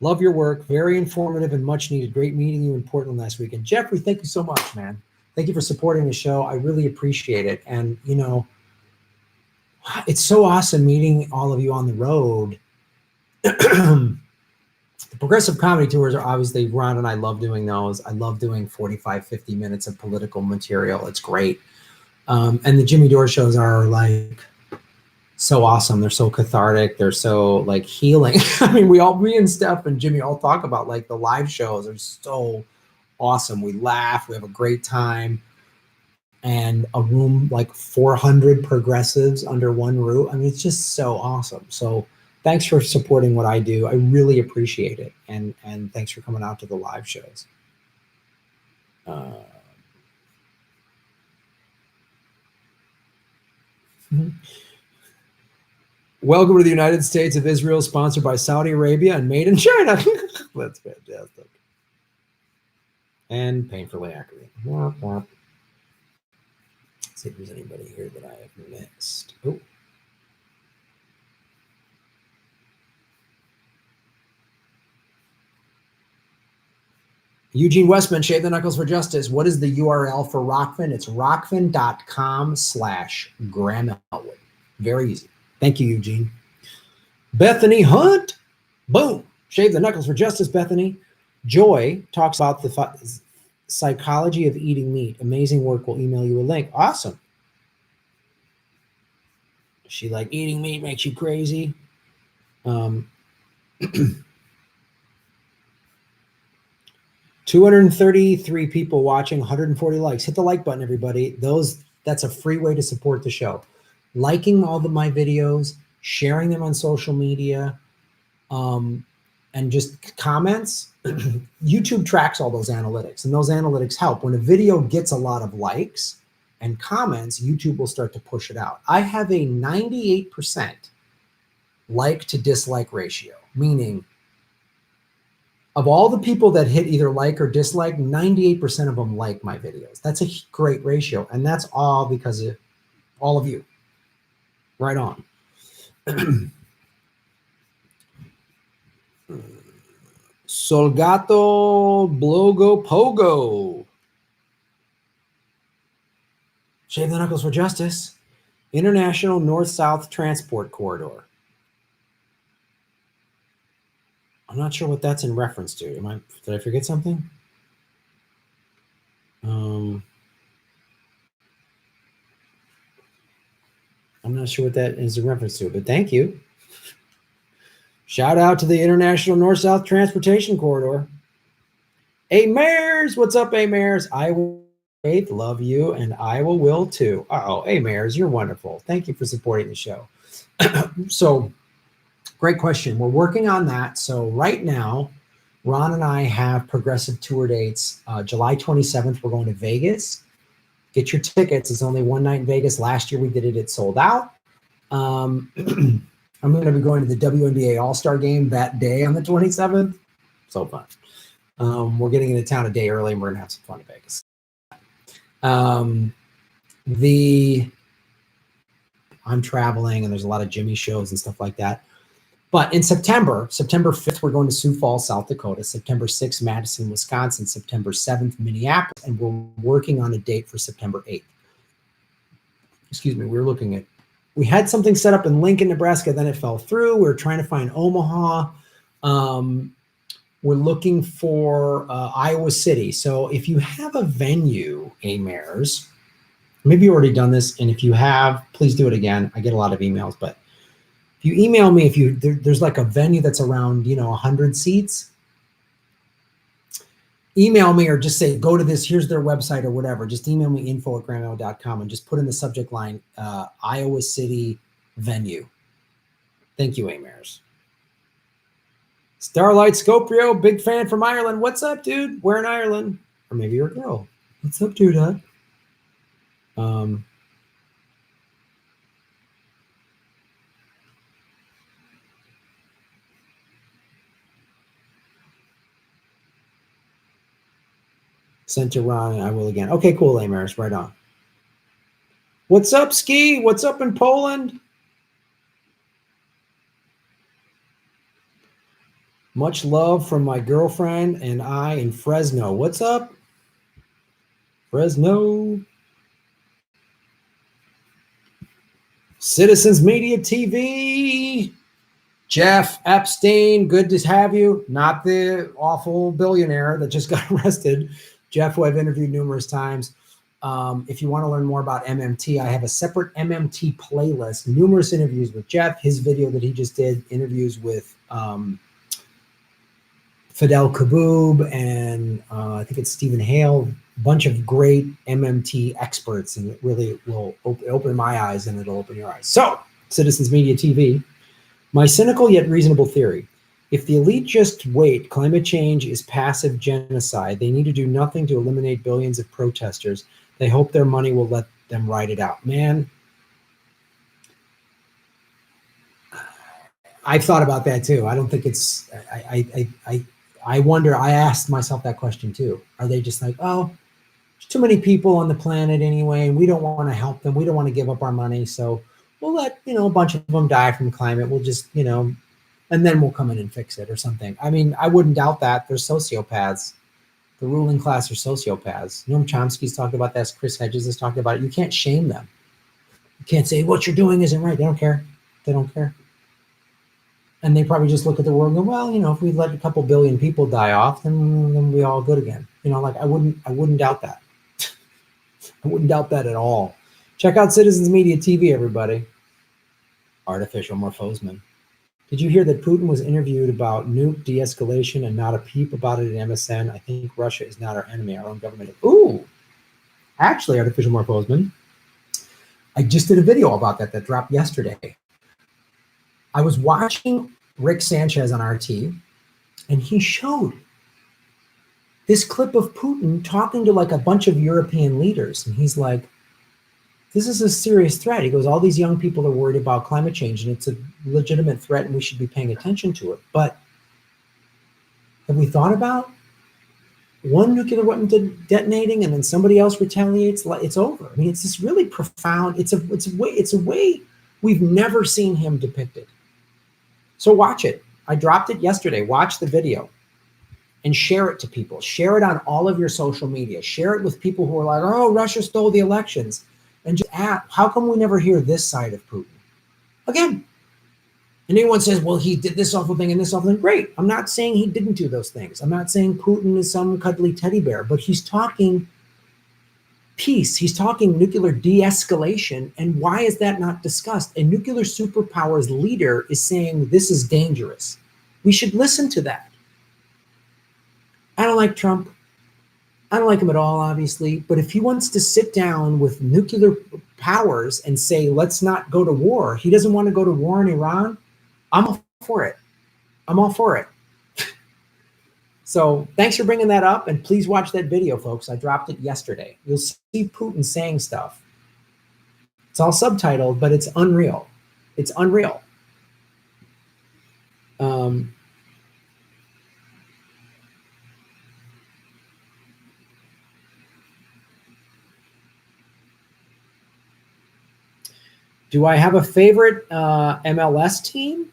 Love your work. Very informative and much needed. Great meeting you in Portland last weekend. Jeffrey, thank you so much, man. Thank you for supporting the show. I really appreciate it. And, it's so awesome meeting all of you on the road. The progressive comedy tours are obviously Ron and I love doing those. I love doing 45, 50 minutes of political material. It's great. And the Jimmy Dore shows are like so awesome. They're so cathartic. They're so like healing. I mean, me and Steph and Jimmy all talk about like the live shows are so awesome. We laugh, we have a great time. And a room like 400 progressives under one roof. I mean, it's just so awesome. So thanks for supporting what I do. I really appreciate it. And thanks for coming out to the live shows. Welcome to the United States of Israel, sponsored by Saudi Arabia and made in China. That's fantastic. And painfully accurate. Let's see if there's anybody here that I have missed. Oh. Eugene Westman, Shave the Knuckles for Justice. What is the URL for Rockfin? It's rockfin.com/Graham Elwood. Very easy. Thank you, Eugene. Bethany Hunt. Boom. Shave the Knuckles for Justice, Bethany. Joy talks about the Psychology of Eating Meat. Amazing work. We'll email you a link. Awesome. She like eating meat makes you crazy. 233 people watching, 140 likes. Hit the like button, everybody. That's a free way to support the show. Liking all of my videos, sharing them on social media, and just comments. YouTube tracks all those analytics, and those analytics help. When a video gets a lot of likes and comments, YouTube will start to push it out. I have a 98% like to dislike ratio, meaning of all the people that hit either like or dislike, 98% of them like my videos. That's a great ratio. And that's all because of all of you. Right on. Solgato Blogo Pogo. Shave the Knuckles for Justice. International North-South Transport Corridor. I'm not sure what that's in reference to. Did I forget something? I'm not sure what that is in reference to, but thank you. Shout out to the International North-South Transportation Corridor. Hey, Mares, what's up, hey, Mares? I will Faith, love you, and Iowa will too. Oh, hey, Mares, you're wonderful. Thank you for supporting the show. So, great question. We're working on that. So right now, Ron and I have progressive tour dates. July 27th, we're going to Vegas. Get your tickets. It's only one night in Vegas. Last year we did it. It sold out. I'm going to be going to the WNBA All-Star game that day on the 27th. So fun. We're getting into town a day early, and we're going to have some fun in Vegas. I'm traveling, and there's a lot of Jimmy shows and stuff like that. But in September 5th, we're going to Sioux Falls, South Dakota. September 6th, Madison, Wisconsin. September 7th, Minneapolis. And we're working on a date for September 8th. Excuse me, we had something set up in Lincoln, Nebraska, then it fell through. We were trying to find Omaha. We're looking for Iowa City. So if you have a venue, Mares, maybe you've already done this, and if you have, please do it again. I get a lot of emails, but if you email me, there's like a venue that's around 100 seats, email me or just say go to this. Here's their website or whatever. Just email me info@grandma.com and just put in the subject line Iowa City venue. Thank you, Mares. Starlight Scoprio, big fan from Ireland. What's up, dude? Where in Ireland? Or maybe you're a girl. What's up, dude? Sent to Ron, I will again. Okay, cool, Amaris, right on. What's up, Ski? What's up in Poland? Much love from my girlfriend and I in Fresno. What's up? Fresno. Citizens Media TV. Jeff Epstein, good to have you. Not the awful billionaire that just got arrested. Jeff, who I've interviewed numerous times. If you want to learn more about MMT, I have a separate MMT playlist. Numerous interviews with Jeff. His video that he just did, interviews with Fidel Kaboob and I think it's Stephen Hale. Bunch of great MMT experts, and it really will open my eyes, and it'll open your eyes. So, Citizens Media TV. My cynical yet reasonable theory. If the elite just wait, climate change is passive genocide. They need to do nothing to eliminate billions of protesters. They hope their money will let them ride it out. Man, I've thought about that too. I don't think it's, I wonder, I asked myself that question too. Are they just like, oh, there's too many people on the planet anyway, and we don't want to help them. We don't want to give up our money. So we'll let, a bunch of them die from climate. We'll just, and then we'll come in and fix it or something. I mean, I wouldn't doubt that. They're sociopaths. The ruling class are sociopaths. Noam Chomsky's talked about this. Chris Hedges has talked about it. You can't shame them. You can't say what you're doing isn't right. They don't care. They don't care. And they probably just look at the world and go, well, if we let a couple billion people die off, then we all good again. Like I wouldn't doubt that. I wouldn't doubt that at all. Check out Citizens Media TV, everybody. Artificial Morphosman. Did you hear that Putin was interviewed about nuke de-escalation and not a peep about it in MSN? I think Russia is not our enemy, our own government. Ooh, actually, Artificial Morphosman, I just did a video about that dropped yesterday. I was watching Rick Sanchez on RT, and he showed this clip of Putin talking to like a bunch of European leaders. And he's like, this is a serious threat. He goes, all these young people are worried about climate change, and it's a legitimate threat, and we should be paying attention to it. But have we thought about one nuclear weapon detonating and then somebody else retaliates? It's over. I mean, it's this really profound. It's a way we've never seen him depicted. So watch it. I dropped it yesterday. Watch the video and share it to people. Share it on all of your social media. Share it with people who are like, oh, Russia stole the elections. And just ask, how come we never hear this side of Putin? Again, and anyone says, well, he did this awful thing and this awful thing. Great. I'm not saying he didn't do those things. I'm not saying Putin is some cuddly teddy bear, but he's talking peace. He's talking nuclear de-escalation. And why is that not discussed? A nuclear superpower's leader is saying this is dangerous. We should listen to that. I don't like Trump. I don't like him at all, obviously. But if he wants to sit down with nuclear powers and say, let's not go to war, he doesn't want to go to war in Iran, I'm all for it. I'm all for it. So thanks for bringing that up. And please watch that video, folks. I dropped it yesterday. You'll see Putin saying stuff. It's all subtitled, but it's unreal. It's unreal. Do I have a favorite MLS team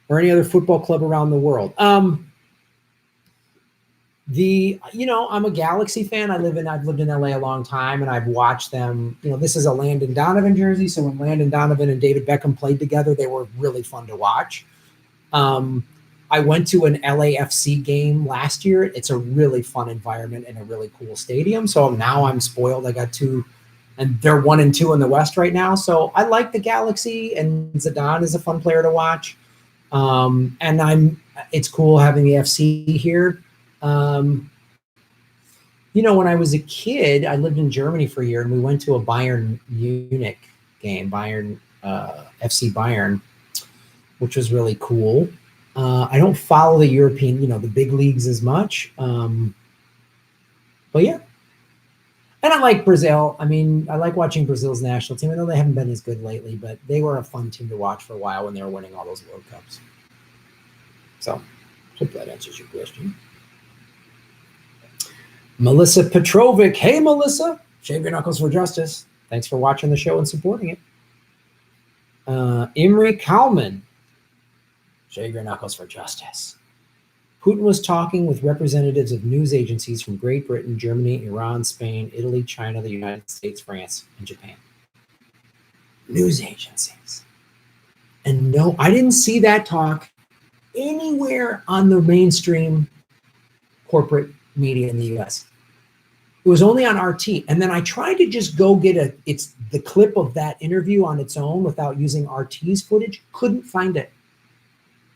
or any other football club around the world? I'm a Galaxy fan. I've lived in LA a long time, and I've watched them. This is a Landon Donovan jersey. So when Landon Donovan and David Beckham played together, they were really fun to watch. I went to an LAFC game last year. It's a really fun environment and a really cool stadium. So now I'm spoiled. I got two, and they're 1-2 in the West right now. So I like the Galaxy, and Zidane is a fun player to watch. It's cool having the FC here. When I was a kid, I lived in Germany for a year, and we went to a Bayern Munich game, FC Bayern, which was really cool. I don't follow the European, the big leagues as much. But yeah. And I like Brazil. I mean, I like watching Brazil's national team. I know they haven't been as good lately, but they were a fun team to watch for a while when they were winning all those World Cups. So, hope that answers your question. Melissa Petrovic. Hey, Melissa. Shave your knuckles for justice. Thanks for watching the show and supporting it. Imre Kalman. Shave your knuckles for justice. Putin was talking with representatives of news agencies from Great Britain, Germany, Iran, Spain, Italy, China, the United States, France, and Japan. News agencies. And no, I didn't see that talk anywhere on the mainstream corporate media in the US. It was only on RT. And then I tried to just go get it's the clip of that interview on its own without using RT's footage. Couldn't find it.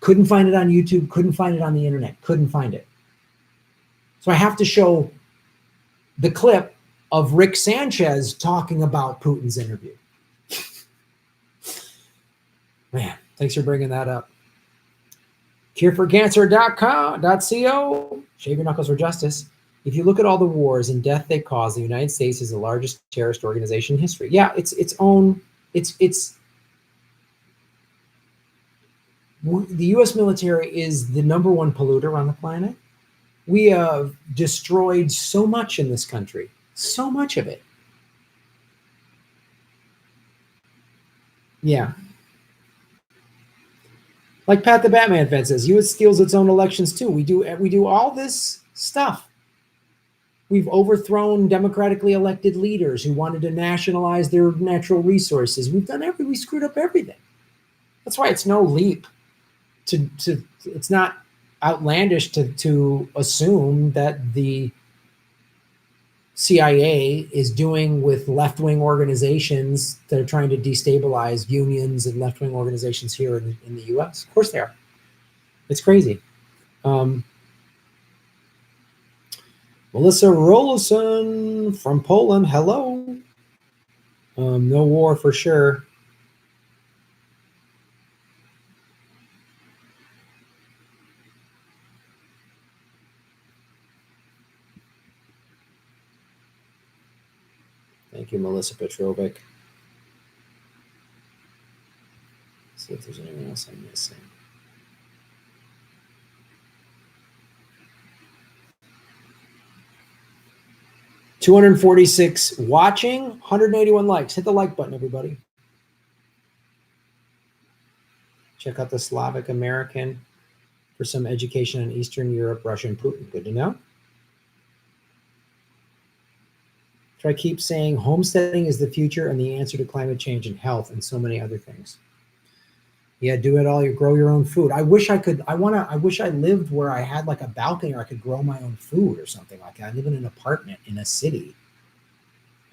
Couldn't find it on YouTube. Couldn't find it on the internet. Couldn't find it. So I have to show the clip of Rick Sanchez talking about Putin's interview. Man, thanks for bringing that up. cureforcancer.co. Shave your knuckles for justice. If you look at all the wars and death they cause, the United States is the largest terrorist organization in history. Yeah, the U.S. military is the number one polluter on the planet. We have destroyed so much in this country, so much of it. Yeah. Like Pat the Batman fan says, U.S. steals its own elections too. We do all this stuff. We've overthrown democratically elected leaders who wanted to nationalize their natural resources. We screwed up everything. That's why it's no leap it's not outlandish to assume that the CIA is doing with left-wing organizations that are trying to destabilize unions and left-wing organizations here in the US. Of course they are. It's crazy. Melissa Rollison from Poland. Hello. No war for sure. Thank you, Melissa Petrovic. Let's see if there's anyone else I'm missing. $246 watching, 181 likes. Hit the like button, everybody. Check out the Slavic American for some education on Eastern Europe, Russia, and Putin. Good to know. Try keep saying homesteading is the future and the answer to climate change and health and so many other things. Yeah, do it all. You grow your own food. I wish I could. I wish I lived where I had like a balcony or I could grow my own food or something like that. I live in an apartment in a city.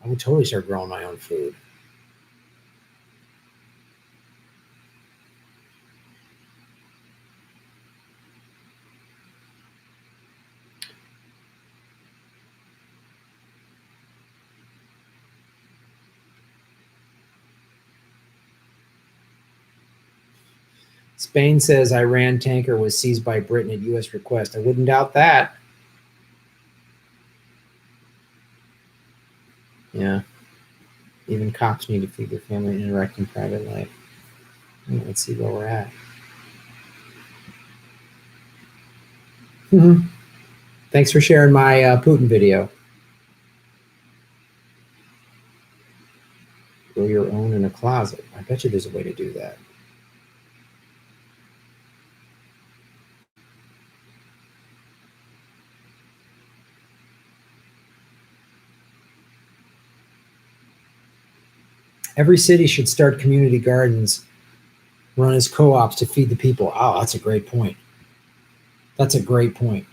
I would totally start growing my own food. Spain says Iran tanker was seized by Britain at U.S. request. I wouldn't doubt that. Yeah. Even cops need to feed their family and interact in private life. Let's see where we're at. Thanks for sharing my Putin video. Grow your own in a closet. I bet you there's a way to do that. Every city should start community gardens, run as co-ops to feed the people. Oh, that's a great point. That's a great point.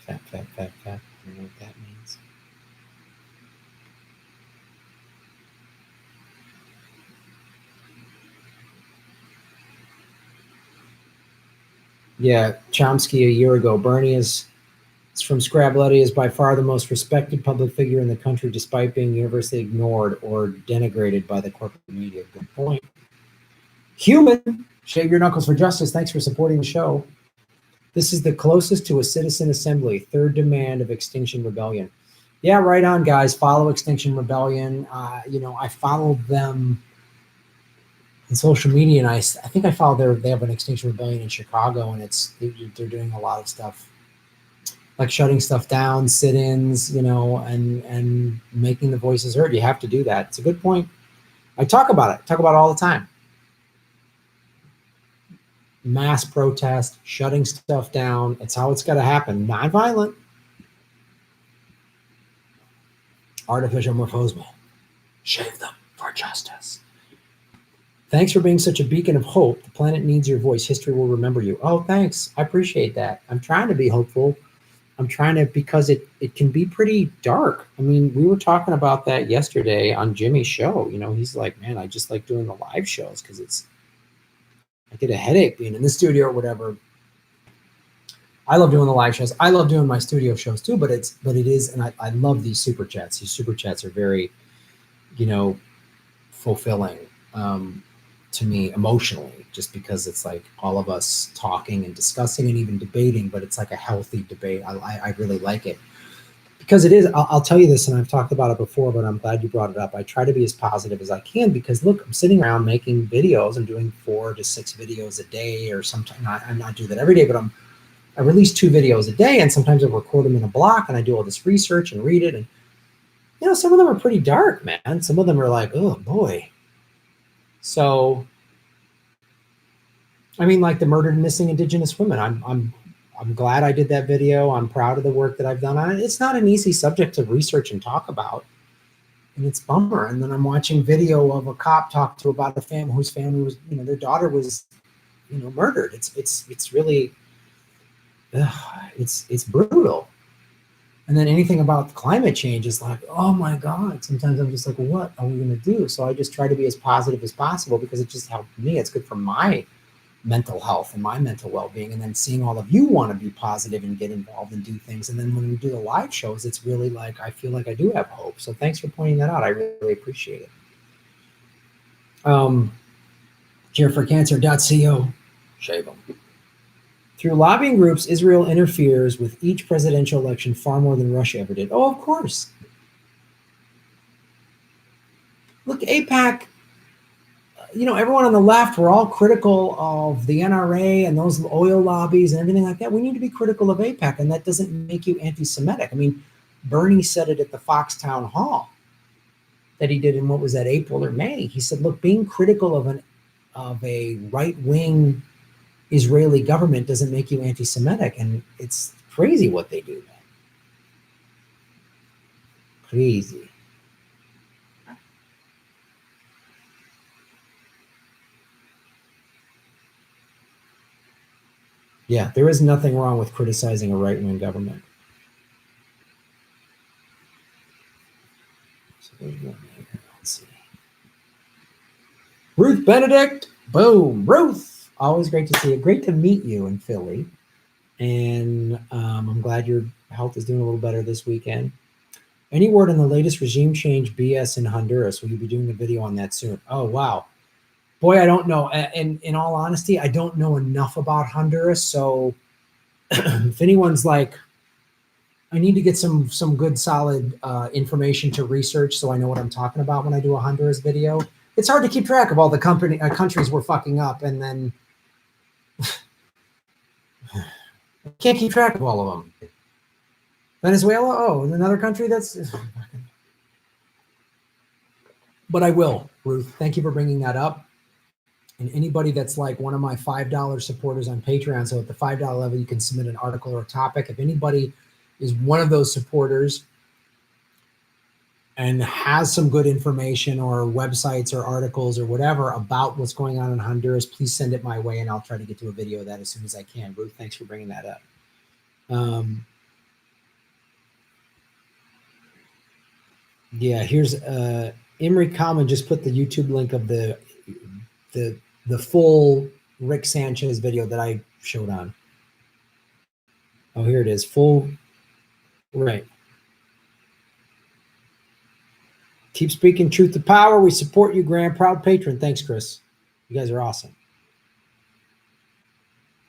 Fat. I don't know what that means. Yeah, Chomsky a year ago. Bernie is from Scrabletti, is by far the most respected public figure in the country, despite being universally ignored or denigrated by the corporate media. Good point. Human, shave your knuckles for justice. Thanks for supporting the show. This is the closest to a citizen assembly. Third demand of Extinction Rebellion. Yeah, right on, guys. Follow Extinction Rebellion. I followed them in social media, and I think I followed they have an Extinction Rebellion in Chicago, and they're doing a lot of stuff, like shutting stuff down, sit-ins, and making the voices heard. You have to do that. It's a good point. I talk about it. Talk about it all the time. Mass protest, shutting stuff down. It's how it's got to happen. Non-violent. Artificial morphosmal. Shave them for justice. Thanks for being such a beacon of hope. The planet needs your voice. History will remember you. Oh, thanks. I appreciate that. I'm trying to be hopeful. I'm trying to, because it can be pretty dark. I mean, we were talking about that yesterday on Jimmy's show. He's like, man, I just like doing the live shows because I get a headache being in the studio or whatever. I love doing the live shows. I love doing my studio shows too, but it is, and I love these super chats. These super chats are very, fulfilling to me emotionally, just because it's like all of us talking and discussing and even debating, but it's like a healthy debate. I really like it because it is. I'll tell you this, and I've talked about it before, but I'm glad you brought it up. I try to be as positive as I can because look, I'm sitting around making videos. I'm doing 4 to 6 videos a day, or sometimes I'm not doing that every day, but I release 2 videos a day, and sometimes I record them in a block, and I do all this research and read it, and some of them are pretty dark, man. Some of them are like, oh boy. So, I mean, like the murdered and missing Indigenous women. I'm glad I did that video. I'm proud of the work that I've done on it. It's not an easy subject to research and talk about. And it's bummer. And then I'm watching video of a cop talk to about a family whose family was, their daughter was, murdered. It's really, it's brutal. And then anything about climate change is like, oh my God. Sometimes I'm just like, what are we going to do? So I just try to be as positive as possible because it just helped me. It's good for my mental health and my mental well-being. And then seeing all of you want to be positive and get involved and do things. And then when we do the live shows, it's really like, I feel like I do have hope. So thanks for pointing that out. I really appreciate it. Careforcancer.co. Shave them. Through lobbying groups, Israel interferes with each presidential election far more than Russia ever did. Oh, of course. Look, AIPAC, everyone on the left, we're all critical of the NRA and those oil lobbies and everything like that. We need to be critical of AIPAC, and that doesn't make you anti-Semitic. I mean, Bernie said it at the Fox Town Hall that he did in, what was that, April or May. He said, look, being critical of a right-wing Israeli government doesn't make you anti-Semitic, and it's crazy what they do. Crazy. Yeah, there is nothing wrong with criticizing a right-wing government. So there's one here. Let's see. Ruth Benedict. Boom. Ruth. Always great to see you. Great to meet you in Philly. And I'm glad your health is doing a little better this weekend. Any word on the latest regime change BS in Honduras? Will you be doing a video on that soon? Oh, wow. Boy, I don't know. And in all honesty, I don't know enough about Honduras. So if anyone's like, I need to get some good, solid information to research so I know what I'm talking about when I do a Honduras video. It's hard to keep track of all the countries we're fucking up, and then can't keep track of all of them. Venezuela? Oh, another country that's... But I will, Ruth. Thank you for bringing that up. And anybody that's like one of my $5 supporters on Patreon, so at the $5 level, you can submit an article or a topic. If anybody is one of those supporters and has some good information or websites or articles or whatever about what's going on in Honduras, please send it my way and I'll try to get to a video of that as soon as I can. Ruth, thanks for bringing that up. Yeah, here's Imri Coleman just put the YouTube link of the full Rick Sanchez video that I showed on. Oh, here it is. Full, right. Keep speaking truth to power. We support you, Graham. Proud patron. Thanks, Chris. You guys are awesome.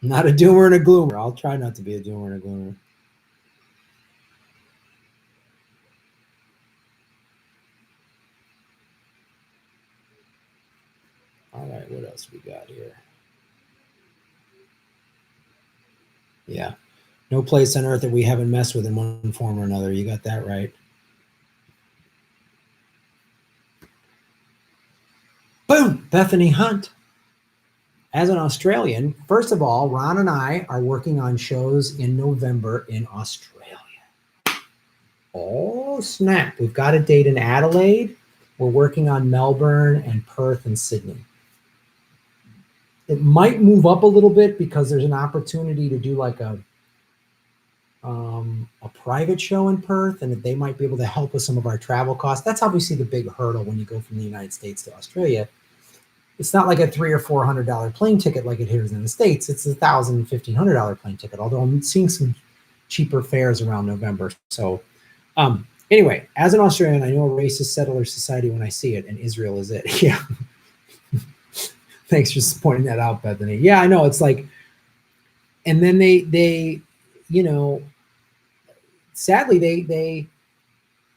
Not a doomer and a gloomer. I'll try not to be a doomer and a gloomer. All right, what else we got here? Yeah. No place on earth that we haven't messed with in one form or another. You got that right. Boom! Bethany Hunt. As an Australian, first of all, Ron and I are working on shows in November in Australia. Oh, snap. We've got a date in Adelaide. We're working on Melbourne and Perth and Sydney. It might move up a little bit because there's an opportunity to do like a private show in Perth, and that they might be able to help with some of our travel costs. That's obviously the big hurdle when you go from the United States to Australia. It's not like a $300 or $400 plane ticket like it is in the States. It's $1,000, $1,500 plane ticket, although I'm seeing some cheaper fares around November. So anyway, as an Australian, I know a racist settler society when I see it, and Israel is it. Yeah. Thanks for pointing that out, Bethany. Yeah, I know. It's like, and then they sadly, they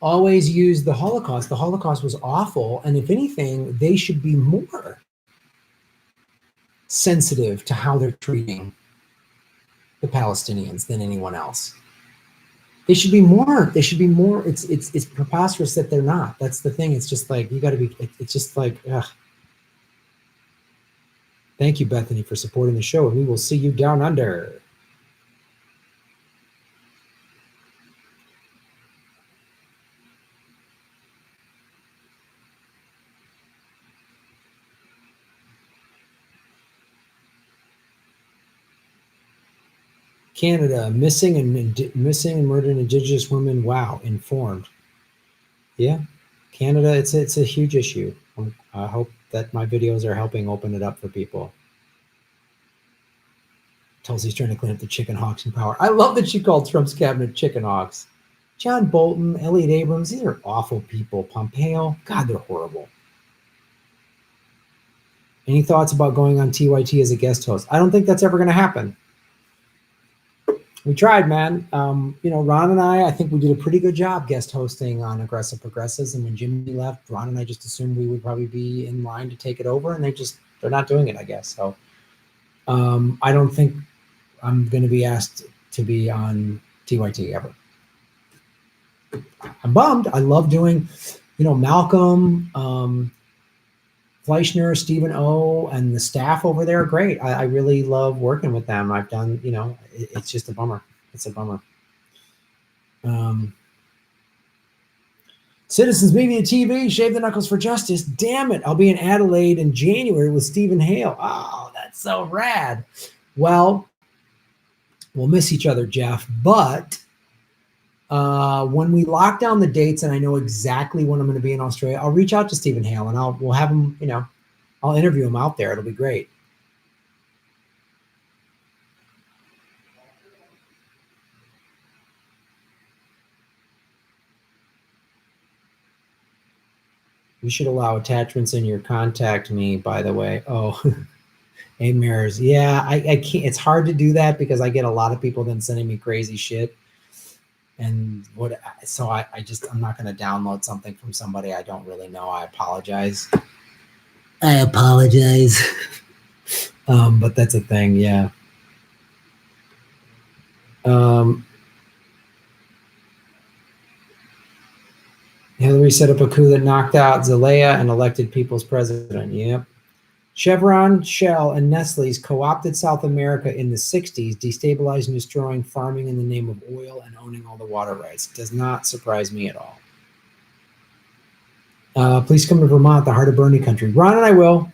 always use the Holocaust. The Holocaust was awful. And if anything, they should be more sensitive to how they're treating the Palestinians than anyone else. They should be more. It's preposterous that they're not. That's the thing. It's just like, you got to be, it's just like, ugh. Thank you, Bethany, for supporting the show. And we will see you down under. Canada, missing and murdered Indigenous women. Wow, informed. Yeah, Canada, it's a huge issue. I hope that my videos are helping open it up for people. Tulsi's trying to clean up the chicken hawks in power. I love that she called Trump's cabinet chicken hawks. John Bolton, Elliot Abrams, these are awful people. Pompeo, God, they're horrible. Any thoughts about going on TYT as a guest host? I don't think that's ever going to happen. We tried, man. Ron and I think we did a pretty good job guest hosting on Aggressive Progressives. And when Jimmy left, Ron and I just assumed we would probably be in line to take it over. And they're not doing it, I guess. So I don't think I'm going to be asked to be on TYT ever. I'm bummed. I love doing, Malcolm, Fleischner, Stephen O, and the staff over there are great. I really love working with them. I've done, it's just a bummer. It's a bummer. Citizens Media TV, Shave the Knuckles for Justice. Damn it. I'll be in Adelaide in January with Stephen Hale. Oh, that's so rad. Well, we'll miss each other, Jeff, but when we lock down the dates and I know exactly when I'm going to be in Australia, I'll reach out to Stephen Hale and we'll have him, I'll interview him out there. It'll be great. You should allow attachments in your contact me, by the way. Oh, hey, Mares. Yeah, I can't. It's hard to do that because I get a lot of people then sending me crazy shit. And so I'm not going to download something from somebody I don't really know. I apologize. But that's a thing. Yeah. Hillary set up a coup that knocked out Zelaya and elected people's president. Yep. Chevron, Shell, and Nestle's co-opted South America in the 60s, destabilizing and destroying farming in the name of oil and owning all the water rights. Does not surprise me at all. Please come to Vermont, the heart of Bernie country. Ron and I will.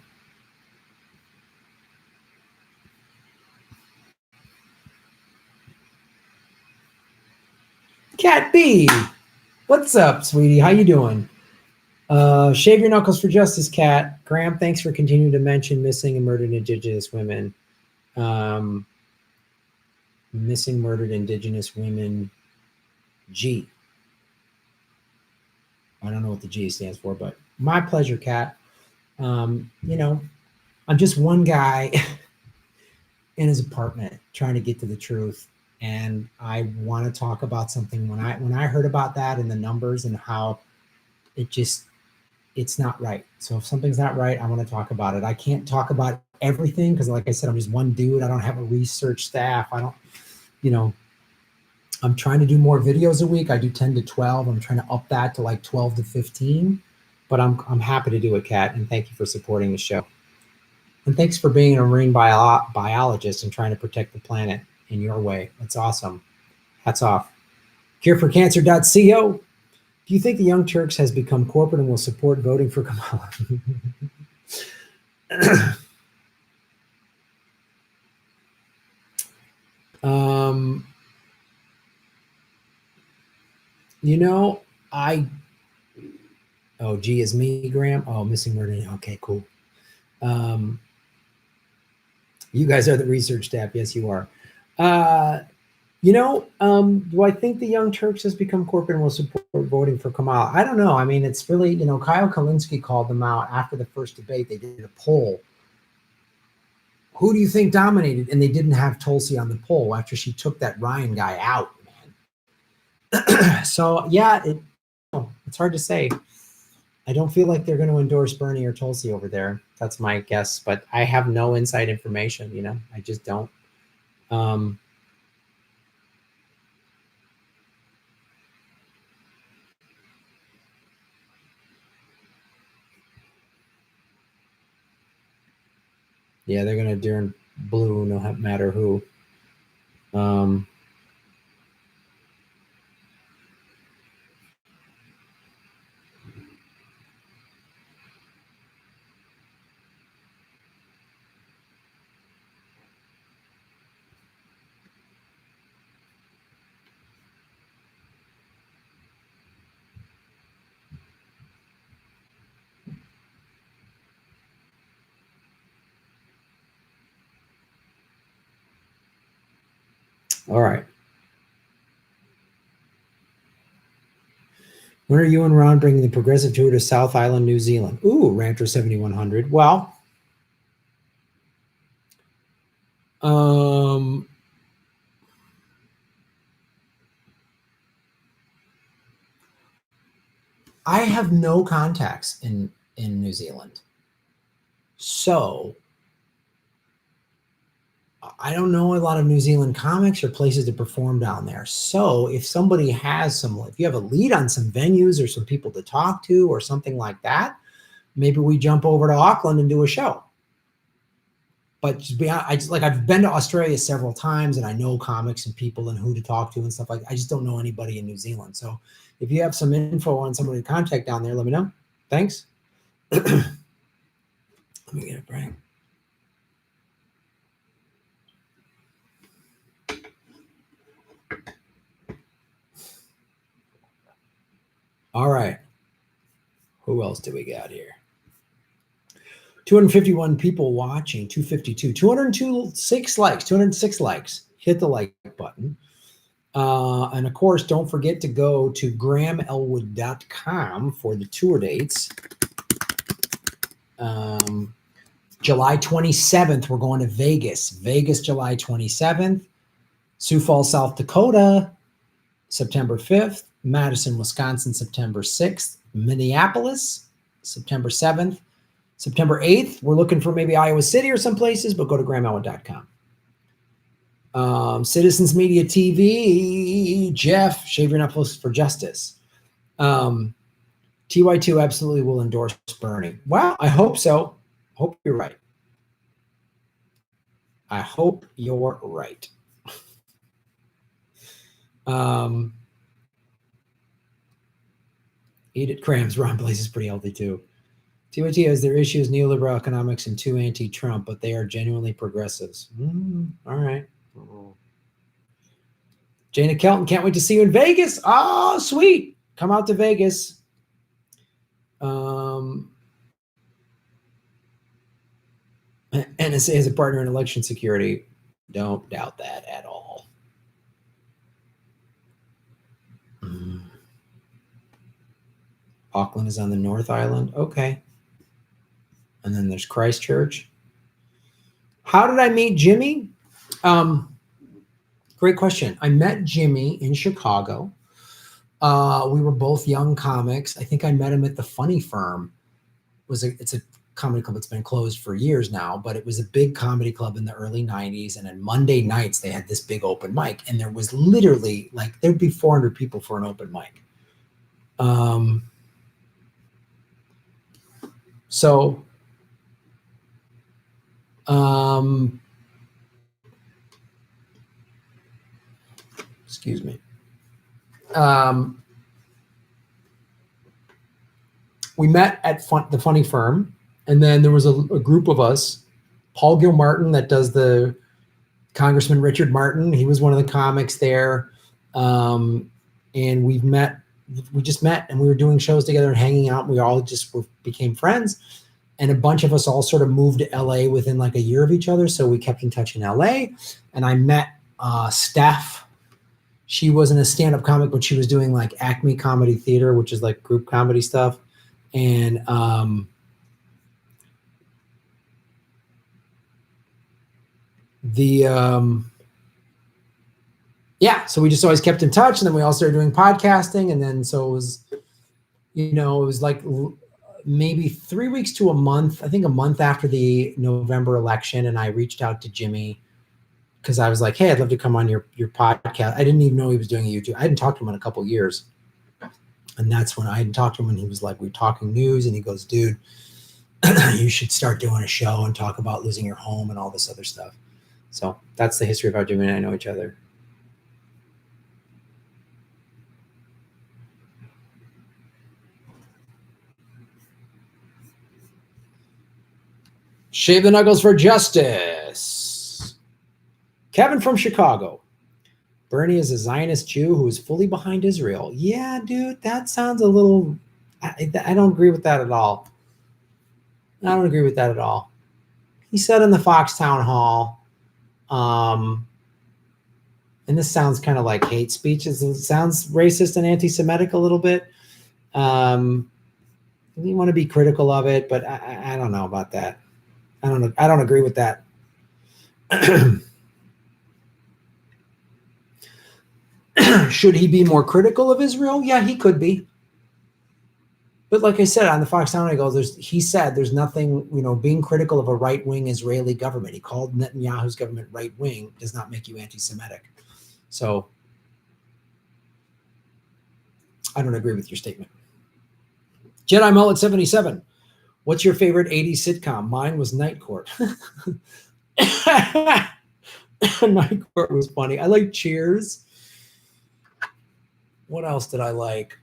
Cat B, what's up, sweetie? How you doing? Shave your knuckles for justice, Cat. Graham, thanks for continuing to mention missing and murdered Indigenous women. Missing murdered Indigenous women. G. I don't know what the G stands for, but my pleasure, Cat. I'm just one guy in his apartment trying to get to the truth. And I want to talk about something when I heard about that and the numbers and how it's not right. So if something's not right, I want to talk about it. I can't talk about everything because like I said, I'm just one dude. I don't have a research staff. I don't, I'm trying to do more videos a week. I do 10 to 12. I'm trying to up that to like 12 to 15, but I'm happy to do it, Kat. And thank you for supporting the show. And thanks for being a marine biologist and trying to protect the planet in your way. That's awesome. Hats off. Cureforcancer.co. Do you think the Young Turks has become corporate and will support voting for Kamala? G is me, Graham. Oh, missing murder. Okay, cool. You guys are the research staff. Yes, you are. Do I think the Young Turks has become corporate and will support voting for Kamala? I don't know. I mean, it's really, Kyle Kalinske called them out after the first debate. They did a poll. Who do you think dominated? And they didn't have Tulsi on the poll after she took that Ryan guy out, man. So, yeah, it's hard to say. I don't feel like they're going to endorse Bernie or Tulsi over there. That's my guess, but I have no inside information, I just don't. Yeah, they're going to do blue, no matter who. All right. When are you and Ron bringing the progressive tour to South Island, New Zealand? Ooh, Rancher 7100. Well, I have no contacts in New Zealand. So I don't know a lot of New Zealand comics or places to perform down there. So if somebody has if you have a lead on some venues or some people to talk to or something like that, maybe we jump over to Auckland and do a show. But just be honest, I've been to Australia several times and I know comics and people and who to talk to and stuff like that. I just don't know anybody in New Zealand. So if you have some info on somebody to contact down there, let me know. Thanks. Let me get a break. All right. Who else do we got here? 251 people watching, 252, 206 likes. Hit the like button. And of course, don't forget to go to grahamelwood.com for the tour dates. July 27th, we're going to Vegas. Vegas, July 27th. Sioux Falls, South Dakota, September 5th. Madison, Wisconsin, September 6th. Minneapolis, September 7th. September 8th, we're looking for maybe Iowa City or some places, but go to grahamelwood.com. Citizens Media TV, Jeff, shave your knuckles for justice. TY2 absolutely will endorse Bernie. Well, I hope so. Hope you're right. I hope you're right. Eat it crams. Ron Blaze is pretty healthy too. TYT has their issues, neoliberal economics and too anti-Trump, but they are genuinely progressives. All right. Jana Kelton, can't wait to see you in Vegas. Oh, sweet. Come out to Vegas. NSA has a partner in election security. Don't doubt that at all. Auckland is on the North Island. Okay. And then there's Christchurch. How did I meet Jimmy? Great question. I met Jimmy in Chicago. We were both young comics. I think I met him at the Funny Firm. It's a comedy club that's been closed for years now, but it was a big comedy club in the early 90s. And on Monday nights, they had this big open mic. And there was literally there'd be 400 people for an open mic. Excuse me. We met at the Funny Firm, and then there was a group of us. Paul Gilmartin, that does the Congressman Richard Martin, he was one of the comics there. And we just met and we were doing shows together and hanging out. We all just became friends. And a bunch of us all sort of moved to LA within a year of each other. So we kept in touch in LA. And I met Steph. She wasn't a stand-up comic, but she was doing Acme Comedy Theater, which is group comedy stuff. And so we just always kept in touch, and then we all started doing podcasting, and then so it was, it was maybe 3 weeks to a month, I think a month after the November election, and I reached out to Jimmy because I was like, hey, I'd love to come on your podcast. I didn't even know he was doing a YouTube. I hadn't talked to him in a couple of years. And that's when I hadn't talked to him, and he was like, we're talking news, and he goes, dude, you should start doing a show and talk about losing your home and all this other stuff. So that's the history of how Jimmy and I know each other. Shave the knuckles for justice. Kevin from Chicago. Bernie is a Zionist Jew who is fully behind Israel. Yeah, dude, that sounds a little... I don't agree with that at all. He said in the Fox Town Hall, and this sounds kind of like hate speech. It sounds racist and anti-Semitic a little bit. You want to be critical of it, but I don't know about that. I don't know. I don't agree with that. Should he be more critical of Israel? Yeah, he could be. But like I said on the Fox Sound Eagle, he said there's nothing, being critical of a right-wing Israeli government. He called Netanyahu's government right-wing does not make you anti-Semitic. So I don't agree with your statement. Jedi Mullet 77. What's your favorite 80s sitcom? Mine was Night Court. Night Court was funny. I like Cheers. What else did I like?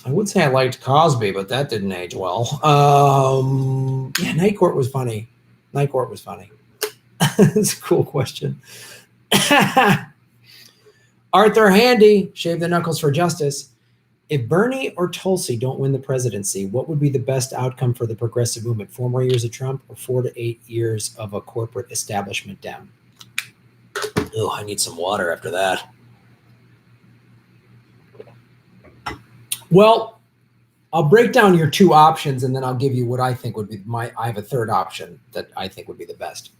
I would say I liked Cosby, but that didn't age well. Yeah, Night Court was funny. Night Court was funny. It's a cool question. Arthur Handy, shave the knuckles for justice. If Bernie or Tulsi don't win the presidency, what would be the best outcome for the progressive movement? 4 more years of Trump or 4 to 8 years of a corporate establishment Dem? Oh, I need some water after that. Well, I'll break down your 2 options and then I'll give you what I think would be I have a third option that I think would be the best.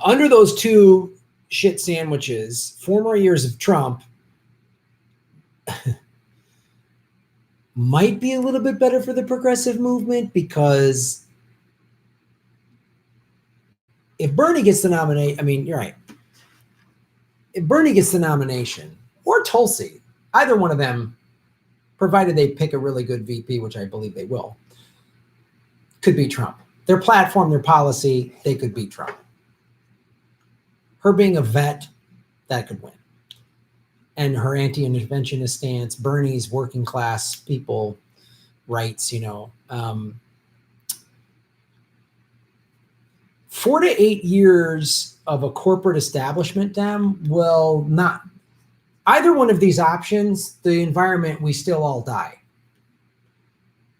Under those 2 shit sandwiches, 4 more years of Trump might be a little bit better for the progressive movement, because if Bernie gets the nomination, I mean, you're right. If Bernie gets the nomination, or Tulsi, either one of them, provided they pick a really good VP, which I believe they will, could beat Trump. Their platform, their policy, they could beat Trump. Her being a vet, that could win. And her anti-interventionist stance, Bernie's working class people rights, 4 to 8 years of a corporate establishment Dem will not, either one of these options, the environment, we still all die.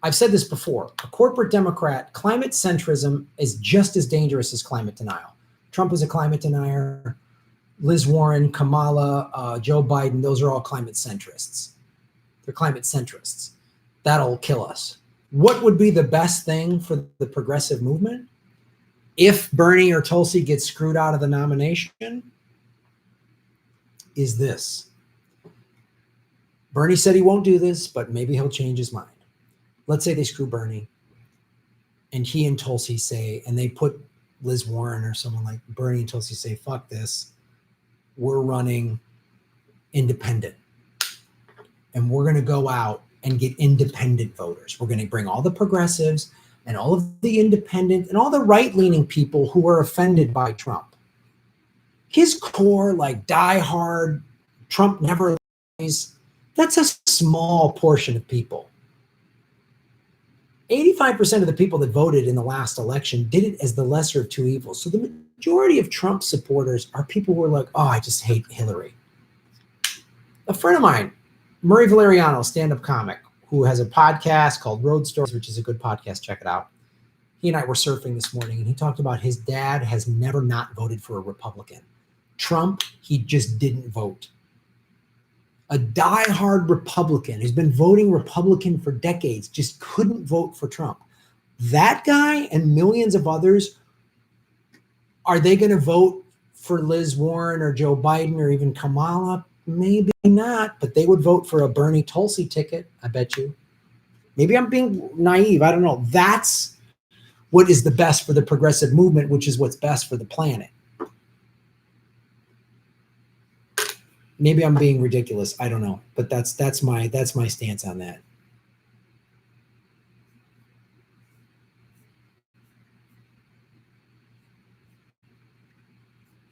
I've said this before, a corporate Democrat, climate centrism is just as dangerous as climate denial. Trump is a climate denier. Liz Warren, Kamala, Joe Biden, those are all climate centrists. They're climate centrists. That'll kill us. What would be the best thing for the progressive movement? If Bernie or Tulsi gets screwed out of the nomination, is this. Bernie said he won't do this, but maybe he'll change his mind. Let's say they screw Bernie, and he and Tulsi say, and they put Liz Warren or someone like Bernie and Tulsi say, fuck this. We're running independent. And we're going to go out and get independent voters. We're going to bring all the progressives and all of the independent and all the right-leaning people who are offended by Trump. His core, like die-hard, Trump never lies, that's a small portion of people. 85% of the people that voted in the last election did it as the lesser of 2 evils. So the majority of Trump supporters are people who are like, oh, I just hate Hillary. A friend of mine, Murray Valeriano, stand-up comic, who has a podcast called Road Stories, which is a good podcast. Check it out. He and I were surfing this morning, and he talked about his dad has never not voted for a Republican. Trump, he just didn't vote. A diehard Republican who's been voting Republican for decades just couldn't vote for Trump. That guy and millions of others, are they going to vote for Liz Warren or Joe Biden or even Kamala? Maybe not, but they would vote for a Bernie Tulsi ticket, I bet you. Maybe I'm being naive. I don't know. That's what is the best for the progressive movement, which is what's best for the planet. Maybe I'm being ridiculous. I don't know, but that's my stance on that.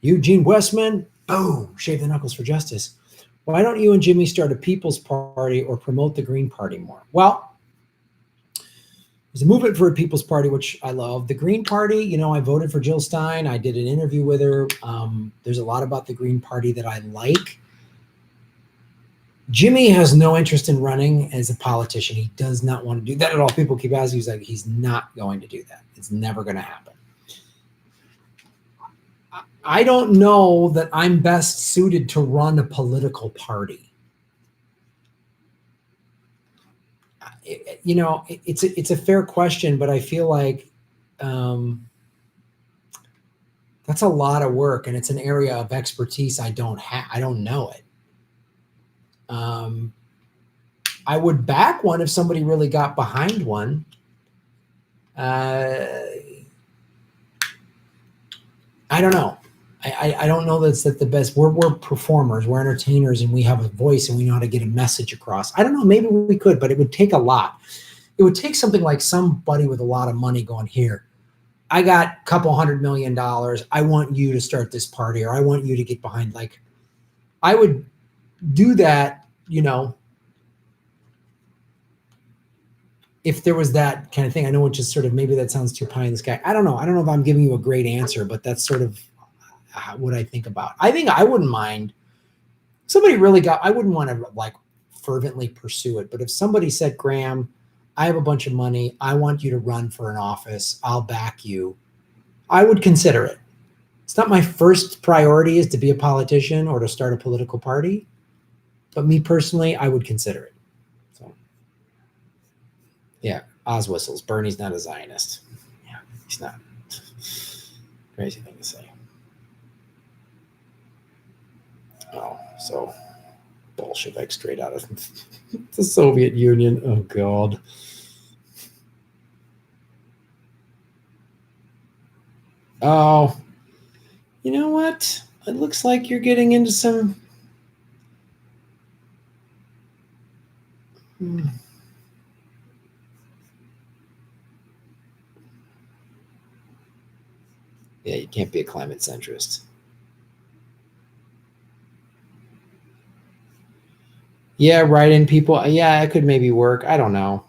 Eugene Westman, boom, shave the knuckles for justice. Why don't you and Jimmy start a People's Party or promote the Green Party more? Well, there's a movement for a People's Party, which I love. The Green Party, I voted for Jill Stein. I did an interview with her. There's a lot about the Green Party that I like. Jimmy has no interest in running as a politician. He does not want to do that at all. People keep asking. He's like, he's not going to do that. It's never going to happen. I don't know that I'm best suited to run a political party. It's a fair question, but I feel like that's a lot of work, and it's an area of expertise I don't have. I don't know it. I would back one if somebody really got behind one. I don't know. I don't know that's the best. We're performers, we're entertainers, and we have a voice, and we know how to get a message across. I don't know. Maybe we could, but it would take a lot. It would take something like somebody with a lot of money going, here, I got a couple $100 million. I want you to start this party, or I want you to get behind. Like, I would do that, if there was that kind of thing. I know it's just sort of, maybe that sounds too pie in the sky. I don't know. I don't know if I'm giving you a great answer, but that's sort of what I think about. I think I wouldn't mind somebody really I wouldn't want to like fervently pursue it. But if somebody said, Graham, I have a bunch of money, I want you to run for an office, I'll back you, I would consider it. It's not my first priority is to be a politician or to start a political party, but me personally, I would consider it. So yeah, Oz whistles. Bernie's not a Zionist. Yeah, he's not. Crazy thing to say. Oh, so Bolshevik straight out of the Soviet Union. Oh, God. Oh, you know what? It looks like you're getting into some... Yeah, you can't be a climate centrist. Yeah, write-in people. Yeah, it could maybe work. I don't know.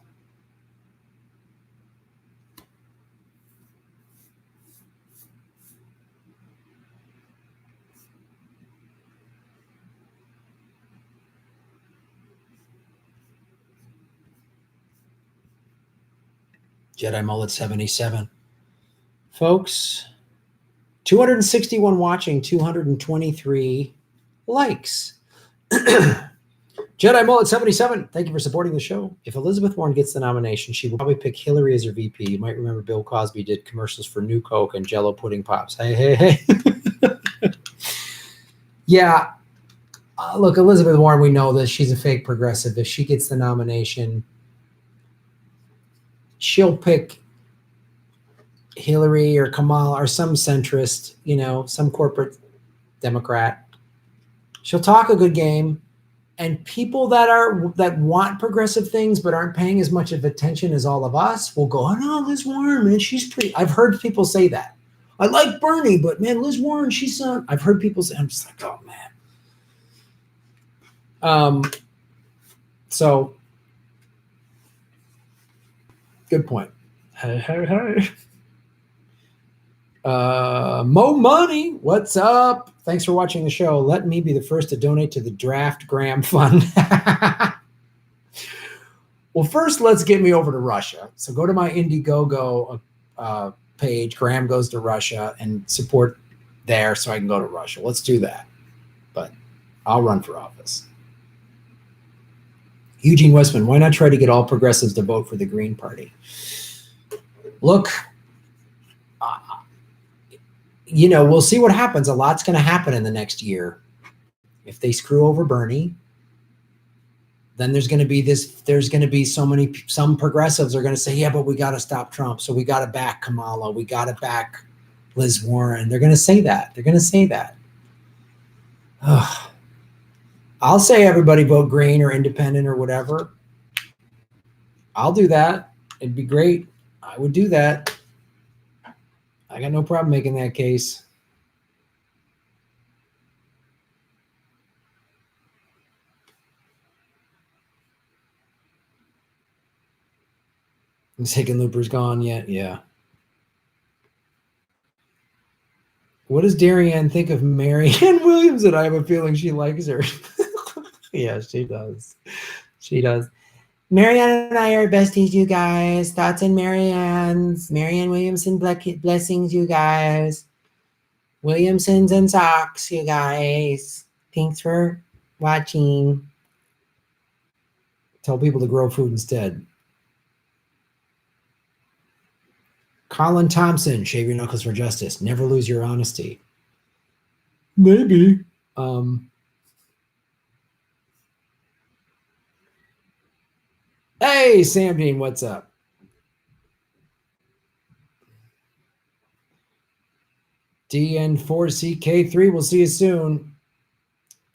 Jedi Mullet 77. Folks, 261 watching, 223 likes. Jedi Mullet 77, thank you for supporting the show. If Elizabeth Warren gets the nomination, she will probably pick Hillary as her VP. You might remember Bill Cosby did commercials for New Coke and Jello pudding pops. Hey. Yeah. Look, Elizabeth Warren, we know that she's a fake progressive. If she gets the nomination, she'll pick Hillary or Kamala or some centrist, some corporate Democrat. She'll talk a good game. And people that want progressive things but aren't paying as much of attention as all of us will go, oh no, Liz Warren, man, she's pretty. I've heard people say that. I like Bernie, but man, Liz Warren, she's not. I've heard people say, I'm just like, oh man. So good point. Hey. Mo Money, what's up? Thanks for watching the show. Let me be the first to donate to the Draft Graham Fund. Well, first, let's get me over to Russia. So go to my Indiegogo page, Graham Goes to Russia, and support there so I can go to Russia. Let's do that. But I'll run for office. Eugene Westman, why not try to get all progressives to vote for the Green Party? Look, we'll see what happens. A lot's going to happen in the next year. If they screw over Bernie, then there's going to be some progressives are going to say, yeah, but we got to stop Trump. So we got to back Kamala. We got to back Liz Warren. They're going to say that. Ugh. I'll say everybody vote green or independent or whatever. I'll do that. It'd be great. I would do that. I got no problem making that case. Is Hickenlooper's gone yet? Yeah. What does Darianne think of Marianne Williamson? I have a feeling she likes her. Yeah, she does. She does. Marianne and I are besties, you guys. Thoughts on Marianne's. Marianne Williamson blessings, you guys. Williamsons and socks, you guys. Thanks for watching. Tell people to grow food instead. Colin Thompson, shave your knuckles for justice. Never lose your honesty. Maybe. Hey, Sam Dean, what's up? DN4CK3, we'll see you soon.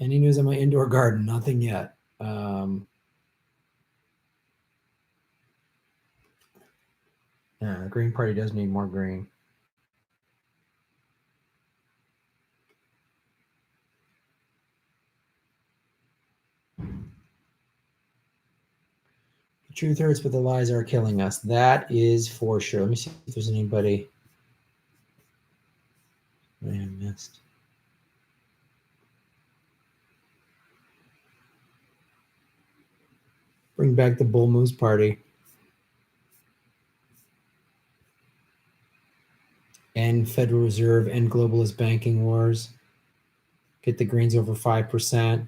Any news on my indoor garden? Nothing yet. Yeah, the Green Party does need more green. The truth hurts, but the lies are killing us. That is for sure. Let me see if there's anybody I have missed. Bring back the Bull Moose Party. End Federal Reserve, end globalist banking wars. Get the Greens over 5%.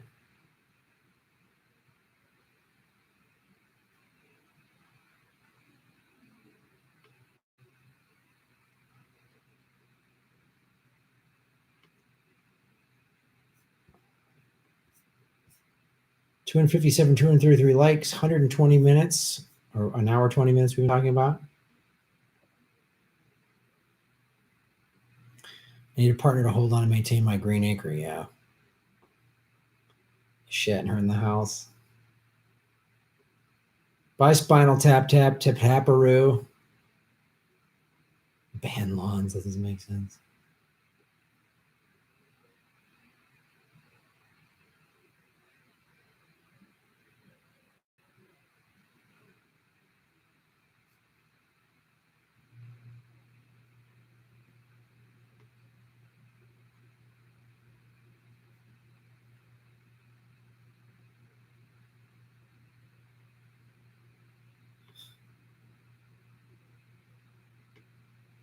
$257, 233 likes, 120 minutes, or an hour, 20 minutes we've been talking about. I need a partner to hold on and maintain my green acre. Yeah. Shit, her in the house. Buy Spinal Tap Tap, Tip Haparoo. Ban lawns, that doesn't make sense.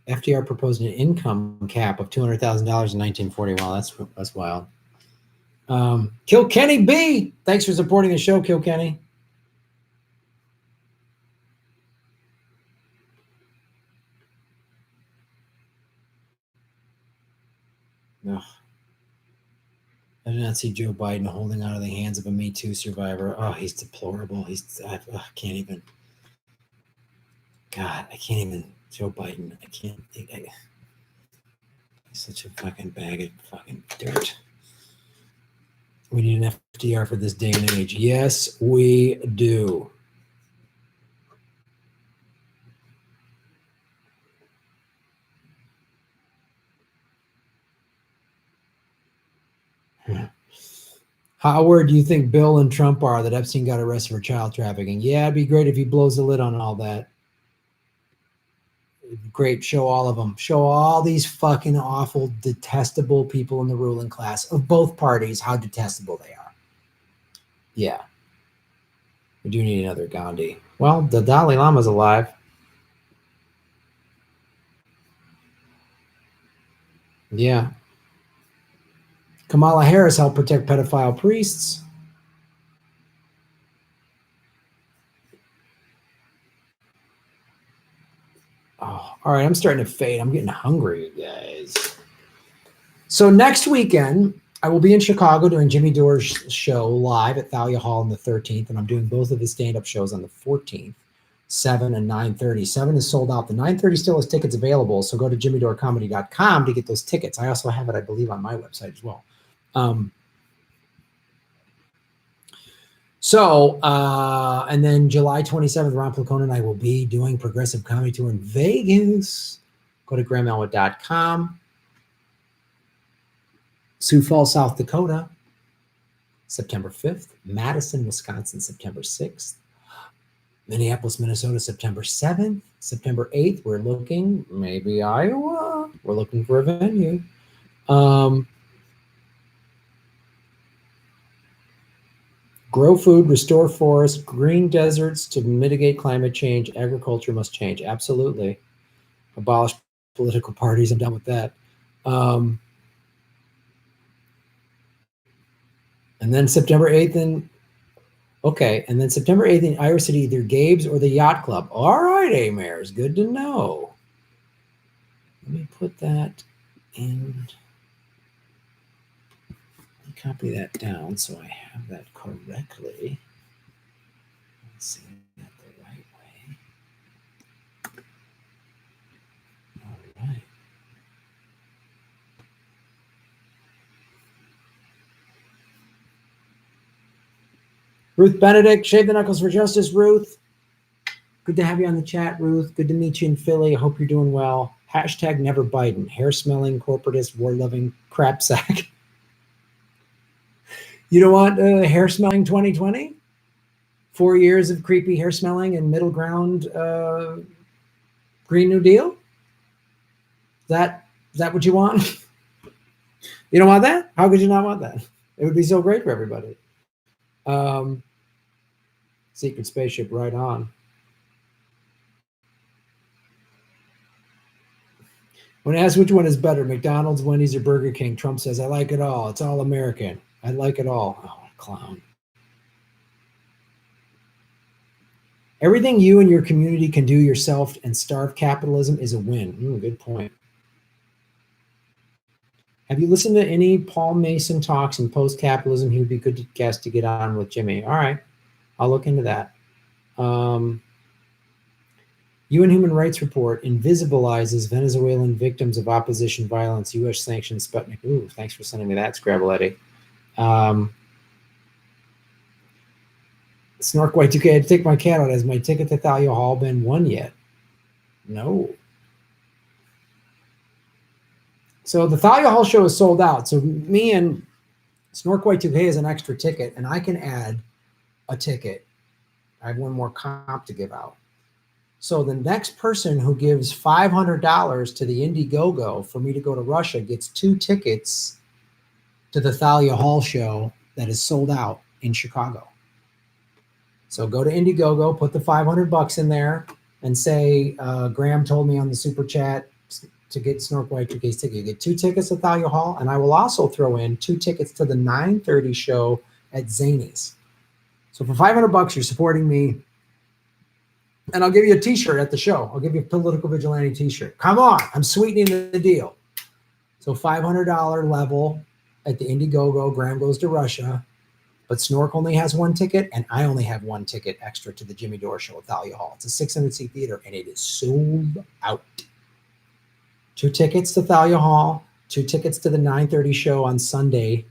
FDR proposed an income cap of $200,000 in 1940. Wow, that's wild. Kilkenny B, thanks for supporting the show, Kilkenny. Ugh. I did not see Joe Biden holding out of the hands of a Me Too survivor. Oh, he's deplorable. I can't even. God, I can't even. Joe Biden. I can't. He's such a fucking bag of fucking dirt. We need an FDR for this day and age. Yes, we do. How aware do you think Bill and Trump are that Epstein got arrested for child trafficking? Yeah, it'd be great if he blows the lid on all that. Great, show all of them. Show all these fucking awful, detestable people in the ruling class of both parties how detestable they are. Yeah. We do need another Gandhi. Well, the Dalai Lama's alive. Yeah. Kamala Harris helped protect pedophile priests. Oh, all right, I'm starting to fade. I'm getting hungry, you guys. So next weekend, I will be in Chicago doing Jimmy Dore's show live at Thalia Hall on the 13th, and I'm doing both of his stand-up shows on the 14th, 7 and 9:30. 7 is sold out. The 9:30 still has tickets available, so go to jimmydorcomedy.com to get those tickets. I also have it, I believe, on my website as well. And then July 27th, Ron Placone and I will be doing Progressive Comedy Tour in Vegas. Go to grahamelwood.com. Sioux Falls, South Dakota, September 5th. Madison, Wisconsin, September 6th. Minneapolis, Minnesota, September 7th. September 8th, we're looking, maybe Iowa. We're looking for a venue. Grow food, restore forests, green deserts to mitigate climate change. Agriculture must change. Absolutely. Abolish political parties. I'm done with that. And then September 8th in and then September 8th in Irish City, either Gabe's or the Yacht Club. All right, A-Mares, good to know. Let me put that in. Let me copy that down so I have that correctly. Let's see that the right way. All right. Ruth Benedict, Shave the Knuckles for Justice. Ruth, good to have you on the chat, Ruth. Good to meet you in Philly. I hope you're doing well. Hashtag never Biden. Hair smelling, corporatist, war loving crap sack. You don't want hair smelling 2020? 4 years of creepy hair smelling and middle ground Green New Deal? Is that what you want? You don't want that? How could you not want that? It would be so great for everybody. Secret spaceship, right on. When asked which one is better, McDonald's, Wendy's, or Burger King, Trump says, I like it all. It's all American. I like it all. Oh, clown. Everything you and your community can do yourself and starve capitalism is a win. Good point. Have you listened to any Paul Mason talks in post-capitalism? He would be a good guest to get on with Jimmy. All right. I'll look into that. UN Human Rights Report invisibilizes Venezuelan victims of opposition violence, U.S. sanctioned Sputnik. Ooh, thanks for sending me that, Scrabble-Eddie. Snork White 2K, I had to take my cat out. Has my ticket to Thalia Hall been won yet? No. So the Thalia Hall show is sold out. So me and Snork White 2K has an extra ticket, and I can add a ticket. I have one more comp to give out. So the next person who gives $500 to the Indiegogo for me to go to Russia gets 2 tickets to the Thalia Hall show that is sold out in Chicago. So go to Indiegogo, put the $500 in there, and say Graham told me on the super chat to get Snork White 2K's ticket. You get 2 tickets to Thalia Hall, and I will also throw in 2 tickets to the 9:30 show at Zany's. So for $500, you're supporting me. And I'll give you a t-shirt at the show. I'll give you a Political Vigilante t-shirt. Come on, I'm sweetening the deal. So $500 level at the Indiegogo, Graham goes to Russia, but Snork only has 1 ticket, and I only have 1 ticket extra to the Jimmy Dore show at Thalia Hall. It's a 600-seat theater, and it is sold out. 2 tickets to Thalia Hall, 2 tickets to the 9:30 show on Sunday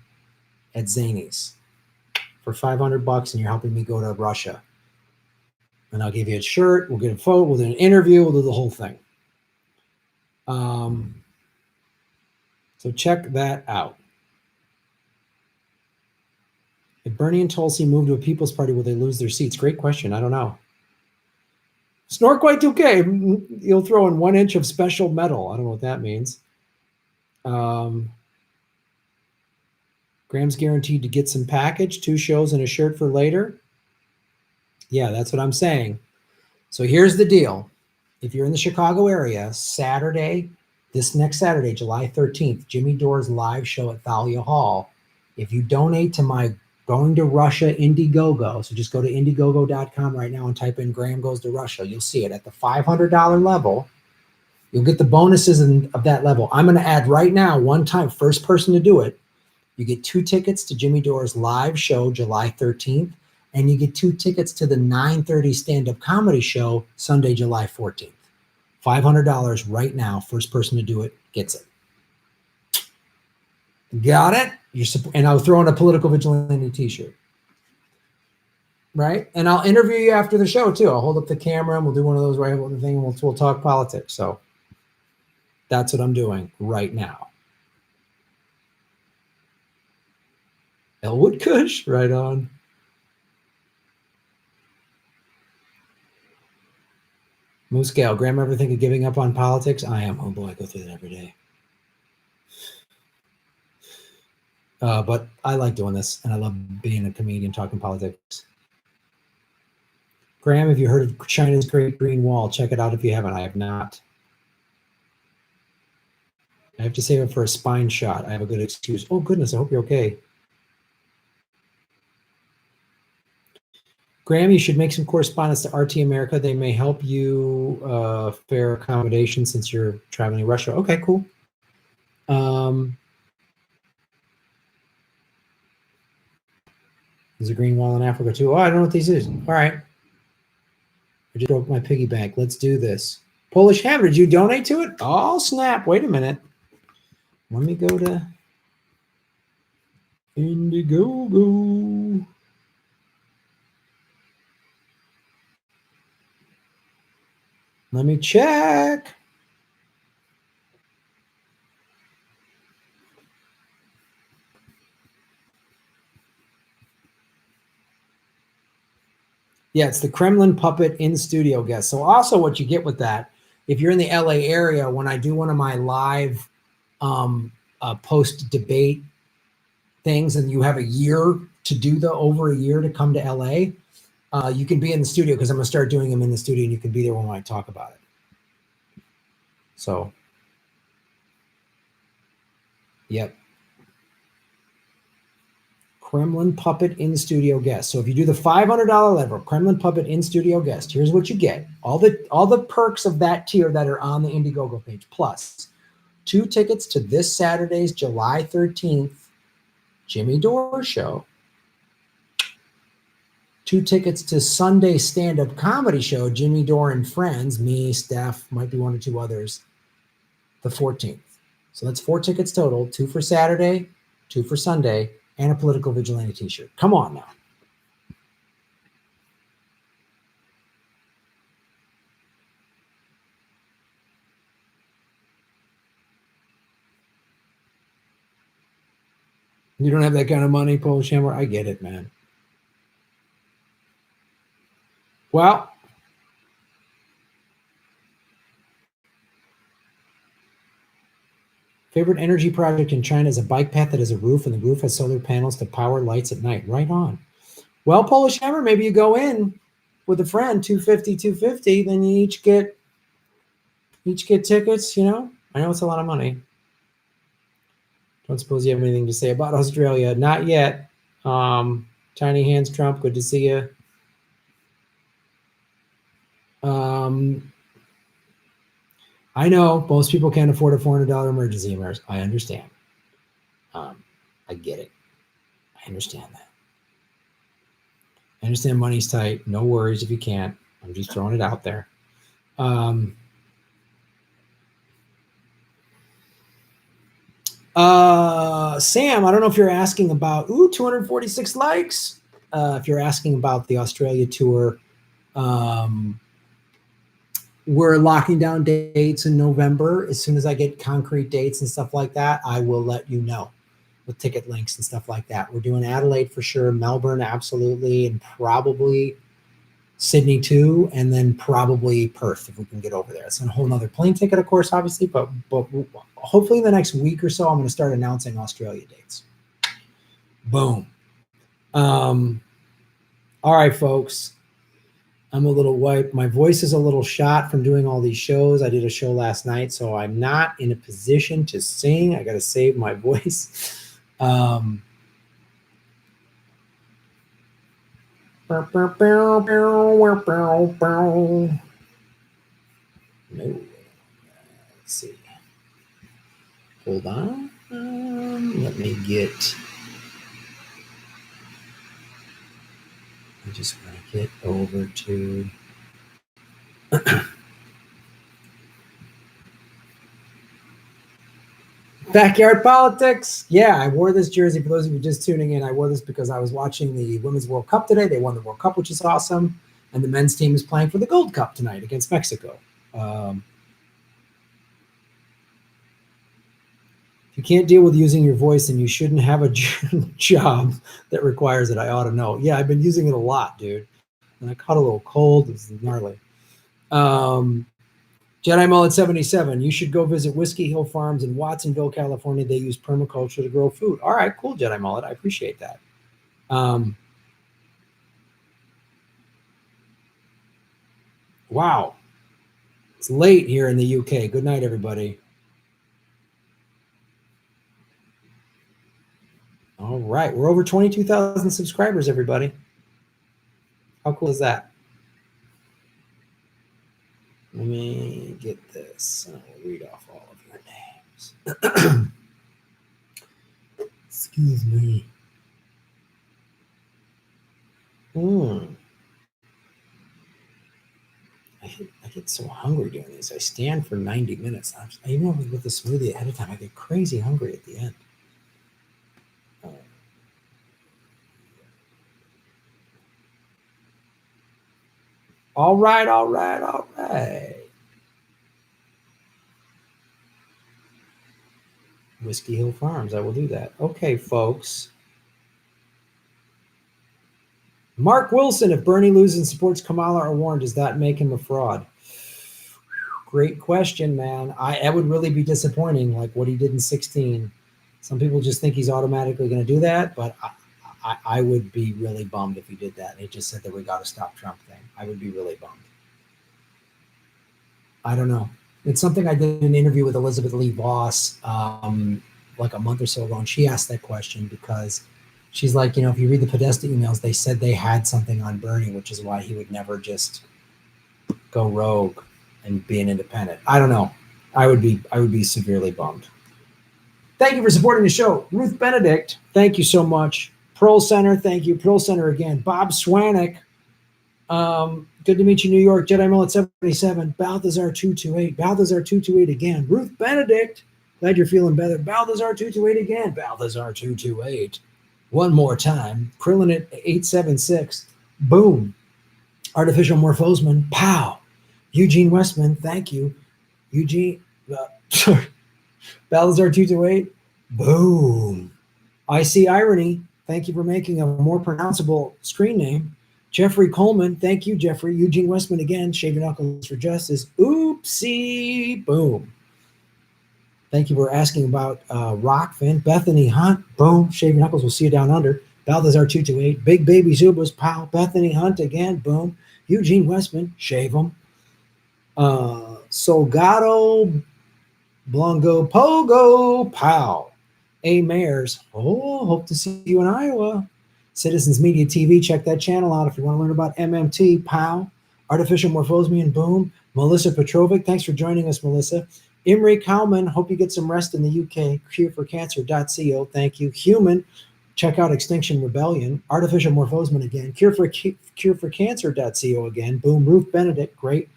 at Zany's for $500, and you're helping me go to Russia. And I'll give you a shirt. We'll get a photo. We'll do an interview. We'll do the whole thing. So check that out. If Bernie and Tulsi move to a People's Party, will they lose their seats? Great question. I don't know. Snork White 2K. You'll throw in 1 inch of special metal. I don't know what that means. Graham's guaranteed to get some package, 2 shows and a shirt for later. Yeah, that's what I'm saying. So here's the deal. If you're in the Chicago area, this next Saturday, July 13th, Jimmy Dore's live show at Thalia Hall. If you donate to my Going to Russia Indiegogo, so just go to Indiegogo.com right now and type in Graham Goes to Russia. You'll see it at the $500 level. You'll get the bonuses of that level. I'm going to add right now, one time, first person to do it. You get 2 tickets to Jimmy Dore's live show, July 13th. And you get 2 tickets to the 9:30 stand-up comedy show, Sunday, July 14th. $500 right now. First person to do it gets it. Got it? And I'll throw in a Political Vigilante t-shirt. Right? And I'll interview you after the show, too. I'll hold up the camera, and we'll do one of those right over the thing, and we'll talk politics. So that's what I'm doing right now. Elwood Kush, right on. Moose Gal, Graham ever think of giving up on politics? I am. Oh boy, I go through that every day. But I like doing this, and I love being a comedian talking politics. Graham, have you heard of China's Great Green Wall? Check it out if you haven't. I have not. I have to save it for a spine shot. I have a good excuse. Oh, goodness. I hope you're okay. Graham, you should make some correspondence to RT America. They may help you fair accommodation since you're traveling to Russia. Okay, cool. There's a green wall in Africa too. Oh, I don't know what these is. All right. I just broke my piggy bank. Let's do this. Polish Hammer, did you donate to it? Oh, snap. Wait a minute. Let me go to Indiegogo. Let me check. Yeah, it's the Kremlin Puppet in studio guest. So also what you get with that, if you're in the LA area, when I do one of my live post debate things and you have a year to do over a year to come to LA, you can be in the studio because I'm going to start doing them in the studio and you can be there when I talk about it. So, yep. Kremlin Puppet in studio guest. So if you do the $500 level, Kremlin Puppet in studio guest, here's what you get. All the perks of that tier that are on the Indiegogo page, plus 2 tickets to this Saturday's July 13th Jimmy Dore show, 2 tickets to Sunday stand-up comedy show, Jimmy Dore and Friends, me, Steph, might be 1 or 2 others, the 14th. So that's 4 tickets total, 2 for Saturday, 2 for Sunday, and a political vigilante t-shirt. Come on now. You don't have that kind of money, Polish Hammer? I get it, man. Well, favorite energy project in China is a bike path that has a roof, and the roof has solar panels to power lights at night. Right on. Well, Polish Hammer, maybe you go in with a friend, 250, then you each get tickets, you know? I know it's a lot of money. Don't suppose you have anything to say about Australia. Not yet. Tiny Hands Trump, good to see you. I know most people can't afford a $400 emergency emergency. I understand. I get it. I understand that. I understand money's tight. No worries if you can't. I'm just throwing it out there. Sam, I don't know if you're asking about 246 likes. If you're asking about the Australia tour, we're locking down dates in November. As soon as I get concrete dates and stuff like that, I will let you know with ticket links and stuff like that. We're doing Adelaide for sure, Melbourne absolutely, and probably Sydney too, and then probably Perth if we can get over there. It's a whole nother plane ticket, of course, obviously, but hopefully in the next week or so, I'm going to start announcing Australia dates. Boom. All right, folks. I'm a little wiped. My voice is a little shot from doing all these shows. I did a show last night, so I'm not in a position to sing. I got to save my voice. No. Let's see. Hold on. Let me get. I just want to get over to. Backyard politics. Yeah, I wore this jersey. For those of you just tuning in, I wore this because I was watching the Women's World Cup today. They won the World Cup, which is awesome. And the men's team is playing for the Gold Cup tonight against Mexico. If you can't deal with using your voice, then you shouldn't have a job that requires it. I ought to know. Yeah, I've been using it a lot, dude. And I caught a little cold. This is gnarly. Jedi Mullet 77. You should go visit Whiskey Hill Farms in Watsonville, California. They use permaculture to grow food. All right, cool, Jedi Mullet. I appreciate that. Wow. It's late here in the UK. Good night, everybody. All right. We're over 22,000 subscribers, everybody. How cool is that? Let me get this. I'll read off all of your names. Excuse me. I get so hungry doing these. I stand for 90 minutes. Even with the smoothie ahead of time, I get crazy hungry at the end. All right. Whiskey Hill Farms. I will do that. Okay, folks. Mark Wilson, if Bernie loses and supports Kamala or Warren, does that make him a fraud? Great question, man. That would really be disappointing, like what he did in 16. Some people just think he's automatically going to do that, but I would be really bummed if he did that. And he just said that we got to stop Trump thing. I would be really bummed. I don't know. It's something I did in an interview with Elizabeth Lee Voss like a month or so ago, and she asked that question because she's like, if you read the Podesta emails, they said they had something on Bernie, which is why he would never just go rogue and be an independent. I don't know. I would be severely bummed. Thank you for supporting the show. Ruth Benedict, thank you so much. Pearl Center, thank you. Pearl Center again. Bob Swanick, good to meet you, New York. Jedi Mullet 77. Balthazar 228. Balthazar 228 again. Ruth Benedict, glad you're feeling better. Balthazar 228 again. Balthazar 228. One more time. Krillin at 876. Boom. Artificial Morphosman. Pow. Eugene Westman, thank you. Eugene, Balthazar 228. Boom. I see irony. Thank you for making a more pronounceable screen name. Jeffrey Coleman, thank you, Jeffrey. Eugene Westman again, Shave Your Knuckles for Justice. Oopsie, boom. Thank you for asking about Rockfin. Bethany Hunt, boom. Shave Your Knuckles, we'll see you down under. Balthazar 228. Big Baby Zubas, pow. Bethany Hunt again, boom. Eugene Westman, shave him. Solgado, Blongo, Pogo, pow. A Mayors, hope to see you in Iowa. Citizens Media TV, check that channel out if you want to learn about MMT, pow. Artificial Morphosmian, boom. Melissa Petrovic, thanks for joining us, Melissa. Imre Kalman, hope you get some rest in the UK. Cureforcancer.co, thank you. Human, check out Extinction Rebellion. Artificial Morphosman again. Cureforcancer.co again. Boom. Ruth Benedict, great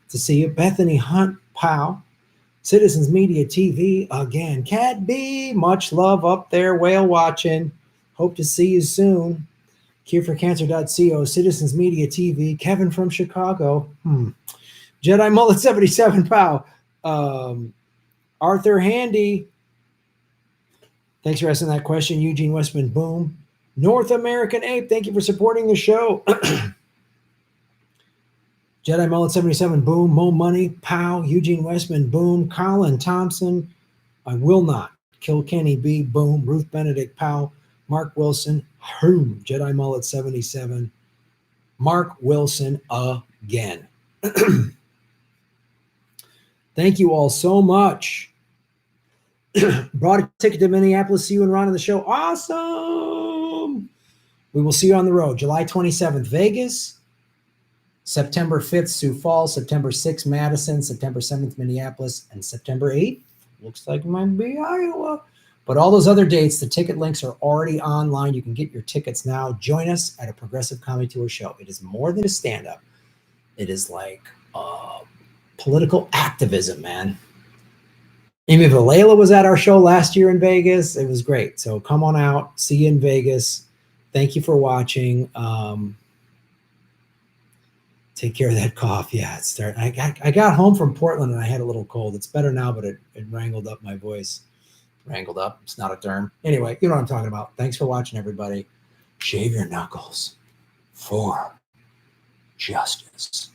to see you. Bethany Hunt, pow. Citizens Media TV again. Cat B, much love up there. Whale watching. Hope to see you soon. Cureforcancer.co. Citizens Media TV. Kevin from Chicago. Jedi Mullet 77, pow. Arthur Handy. Thanks for asking that question. Eugene Westman, boom. North American Ape, thank you for supporting the show. Jedi Mullet 77, boom. Mo Money, pow. Eugene Westman, boom. Colin Thompson, I will not. Kilkenny B, boom. Ruth Benedict, pow. Mark Wilson, boom. Jedi Mullet 77. Mark Wilson again. Thank you all so much. Brought a ticket to Minneapolis. See you and Ron on the show. Awesome. We will see you on the road. July 27th, Vegas. September 5th, Sioux Falls. September 6th, Madison. September 7th, Minneapolis. And September 8th, looks like it might be Iowa. But all those other dates, the ticket links are already online. You can get your tickets now. Join us at a Progressive Comedy Tour show. It is more than a stand-up. It is like political activism, man. Amy Valela was at our show last year in Vegas. It was great. So come on out. See you in Vegas. Thank you for watching. Take care of that cough. Yeah, it's starting. I got home from Portland and I had a little cold. It's better now, but it wrangled up my voice. Wrangled up. It's not a term. Anyway, you know what I'm talking about. Thanks for watching, everybody. Shave your knuckles for justice.